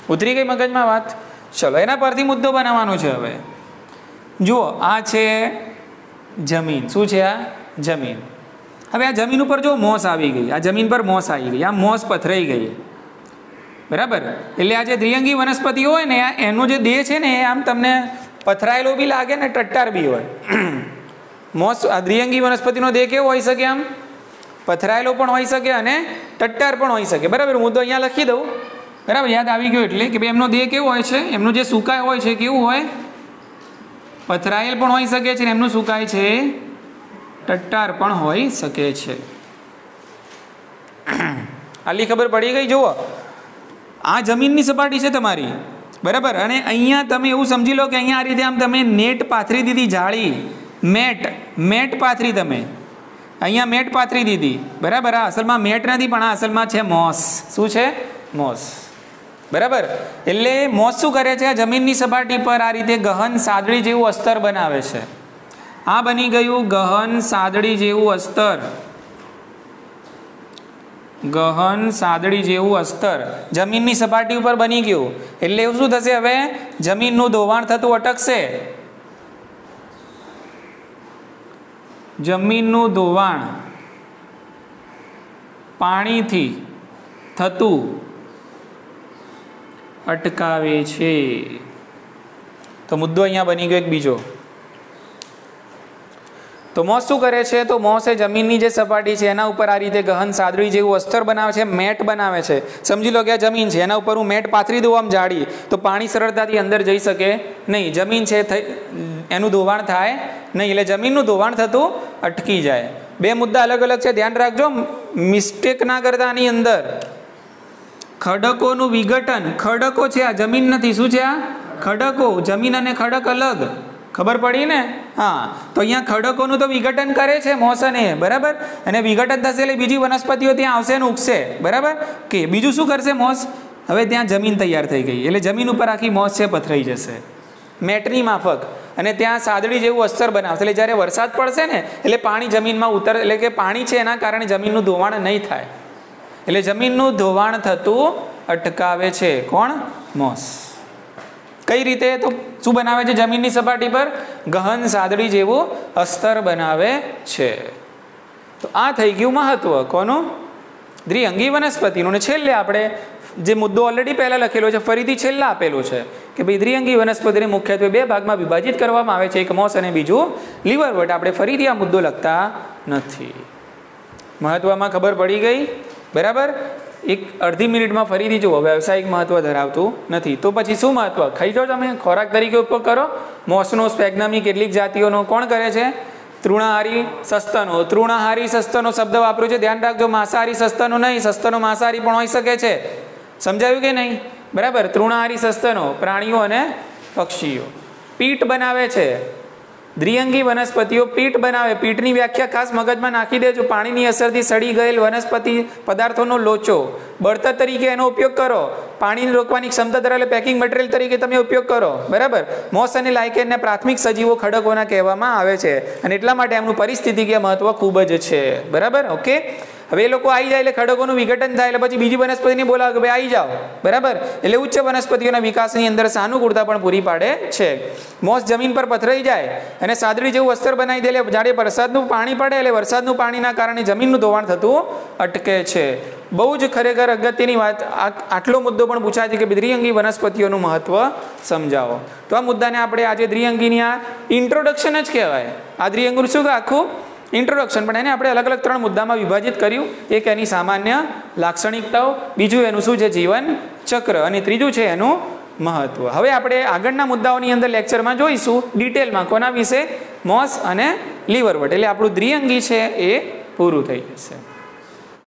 ઉતરી ગઈ મગજમાં વાત? ચલો, એના પરથી મુદ્દો બનાવવાનો છે. હવે જુઓ, આ છે જમીન. શું છે આ? જમીન. હવે આ જમીન ઉપર જો મોસ આવી ગઈ, આ જમીન પર મોસ આવી ગઈ, આ મોસ પથરાઈ ગઈ, બરાબર. એટલે આ જે દ્વિઅંગી વનસ્પતિ હોય ને, એનો જે દેહ છે ને, એ આમ તમને પથરાયેલો બી લાગે ને ટટ્ટાર બી હોય. મોસ, આ દ્વિઅંગી વનસ્પતિનો દેહ કેવો હોઈ શકે? આમ પથરાયેલો પણ હોઈ શકે અને ટટ્ટાર પણ હોઈ શકે, બરાબર. હું તો અહીંયા લખી દઉં, બરાબર. યાદ આવી ગયો એટલે કે ભાઈ એમનો દેહ કેવો હોય છે? એમનું જે સુકાય હોય છે કેવું હોય? પથરાયેલ પણ હોઈ શકે છે, એમનું સુકાય છે ટટ્ટાર પણ હોઈ શકે છે. આલી ખબર પડી ગઈ? જુઓ, આ જમીનની સપાટી છે તમારી, બરાબર. અને અહીંયા તમે એવું સમજી લો કે અહીંયા આ રીતે આમ તમે નેટ પાથરી દીધી, જાળી, મેટ પાથરી, તમે અહીંયા મેટ પાથરી દીધી, બરાબર. આ અસલમાં મેટ નથી, પણ આ અસલમાં છે મોસ. શું છે? મોસ, બરાબર. એટલે મોસ શું કરે છે? આ જમીનની સપાટી પર આ રીતે ગહન સાદડી જેવું અસ્તર બનાવે છે. આ બની ગયું ગહન સાદડી જેવું અસ્તર. ગહન સાદડી જેવું અસ્તર જમીનની સપાટી ઉપર બની ગયું. એટલે એવું શું થશે? હવે જમીનનું ધોવાણ થતું અટકશે. જમીનનું ધોવાણ પાણીથી થતું અટકાવે છે. તો મુદ્દો અહીંયા બની ગયો એક બીજો. તો મોસ શું કરે છે? તો મોસ એ જમીનની જે સપાટી છે એના ઉપર આ રીતે ગહન સાદડી જેવું અસ્તર બનાવે છે, મેટ બનાવે છે. સમજી લો કે આ જમીન છે, એના ઉપર હું મેટ પાથરી દઉં આમ જાડી, તો પાણી સરળતાથી અંદર જઈ શકે નહીં. જમીન છે એનું ધોવાણ થાય નહીં, એટલે જમીનનું ધોવાણ થતું અટકી જાય. બે મુદ્દા અલગ અલગ છે, ધ્યાન રાખજો, મિસ્ટેક ના કરતા. આની અંદર ખડકોનું વિઘટન, ખડકો છે આ, જમીન નથી. શું છે આ? ખડકો. જમીન અને ખડક અલગ. ખબર પડી ને? હા. તો અહીંયા ખડકોનું તો વિઘટન કરે છે મોસ અને, બરાબર. અને વિઘટન થશે એટલે બીજી વનસ્પતિઓ ત્યાં આવશે ને ઉગશે, બરાબર. કે બીજું શું કરશે મોસ? હવે ત્યાં જમીન તૈયાર થઈ ગઈ, એટલે જમીન ઉપર આખી મોસ છે પથરાઈ જશે મેટની માફક, અને ત્યાં સાદડી જેવું અસ્તર બનાવશે. એટલે જ્યારે વરસાદ પડશે ને એટલે પાણી જમીનમાં ઉતર, એટલે કે પાણી છે એના કારણે જમીનનું ધોવાણ નહીં થાય. એટલે જમીનનું ધોવાણ થતું અટકાવે છે. કોણ? મોસ. કઈ રીતે? તો શું બનાવે છે? જમીનની સપાટી પર ગહન સાદડી જેવું અસ્તર બનાવે છે. તો આ થઈ ગયું મહત્વ કોનું? દ્વિઅંગી વનસ્પતિનું. અને છેલ્લે આપણે જે મુદ્દો ઓલરેડી પહેલા લખેલો છે, ફરીથી છેલ્લા આપેલું છે કે ભાઈ દ્વિઅંગી વનસ્પતિને મુખ્યત્વે બે ભાગમાં વિભાજિત કરવામાં આવે છે, એક મોસ અને બીજું લીવરવર્ટ. આપણે ફરીથી આ મુદ્દો લખતા નથી. મહત્વમાં ખબર પડી ગઈ, બરાબર. એક અડધી મિનિટમાં ફરીથી જુઓ, વ્યવસાયિક મહત્વ ધરાવતું નથી. તો પછી શું મહત્વ? ખાઈ જાઓ તમે, ખોરાક તરીકે ઉપયોગ કરો. મોસનો, સ્પેગ્નમની કેટલીક જાતિઓનો કોણ કરે છે? તૃણાહારી સસ્તનો. તૃણાહારી સસ્તનો શબ્દ વાપર્યો છે, ધ્યાન રાખજો. માંસાહારી સસ્તનો નહીં, સસ્તનો માંસાહારી પણ હોઈ શકે છે. સમજાયું કે નહીં? બરાબર. તૃણાહારી સસ્તનો પ્રાણીઓ અને પક્ષીઓ. પીટ બનાવે છે. દ્વિઅંગી વનસ્પતિઓ પીટ બનાવે. પીટની વ્યાખ્યા ખાસ મગજમાં નાખી દેજો. પાણીની અસરથી સડી ગયેલ વનસ્પતિ પદાર્થોનો લોચો, બળતણ તરીકે એનો ઉપયોગ કરો. પાણીને રોકવાની ક્ષમતા ધરાવે પેકિંગ મટીરિયલ તરીકે તમે ઉપયોગ કરો, બરાબર. મોસ અને લાઇકેનને પ્રાથમિક સજીવો ખડકોના કહેવામાં આવે છે અને એટલા માટે એમનું પરિસ્થિતિકીય મહત્વ ખૂબ જ છે, બરાબર. ઓકે, હવે એ લોકો આવી જાય એટલે ખડકોનું વિઘટન થાય એટલે પછી બીજી વનસ્પતિને બોલાવે કે ભાઈ આવી જાઓ, બરાબર. એટલે ઉચ્ચ વનસ્પતિઓના વિકાસની અંદર સાનુકૂળતા પણ પૂરી પાડે છે. મોસ જમીન પર પથરાઈ જાય અને સાદડી જેવું અસ્તર બનાવી દે એટલે જાણે વરસાદનું પાણી પડે એટલે વરસાદનું પાણીના કારણે જમીનનું ધોવાણ થતું અટકે છે. બહુ જ ખરેખર અગત્યની વાત. આટલો મુદ્દો પણ પૂછાય છે કે દ્વિઅંગી વનસ્પતિઓનું મહત્વ સમજાવો. તો આ મુદ્દાને આપણે આજે દ્વિઅંગીની આ ઇન્ટ્રોડક્શન જ કહેવાય. આ દ્વિઅંગીનું શું આખું ઇન્ટ્રોડક્શન, પણ એને આપણે અલગ અલગ 3 મુદ્દામાં વિભાજિત કર્યું. એક એની સામાન્ય લાક્ષણિકતાઓ, બીજું એનું શું છે જીવન ચક્ર, અને ત્રીજું છે એનું મહત્વ. હવે આપણે આગળના મુદ્દાઓની અંદર લેક્ચરમાં જોઈશું ડિટેલમાં કોના વિશે, મોસ અને લીવરવર્ટ. એટલે આપણું દ્વિઅંગી છે એ પૂરું થઈ જશે.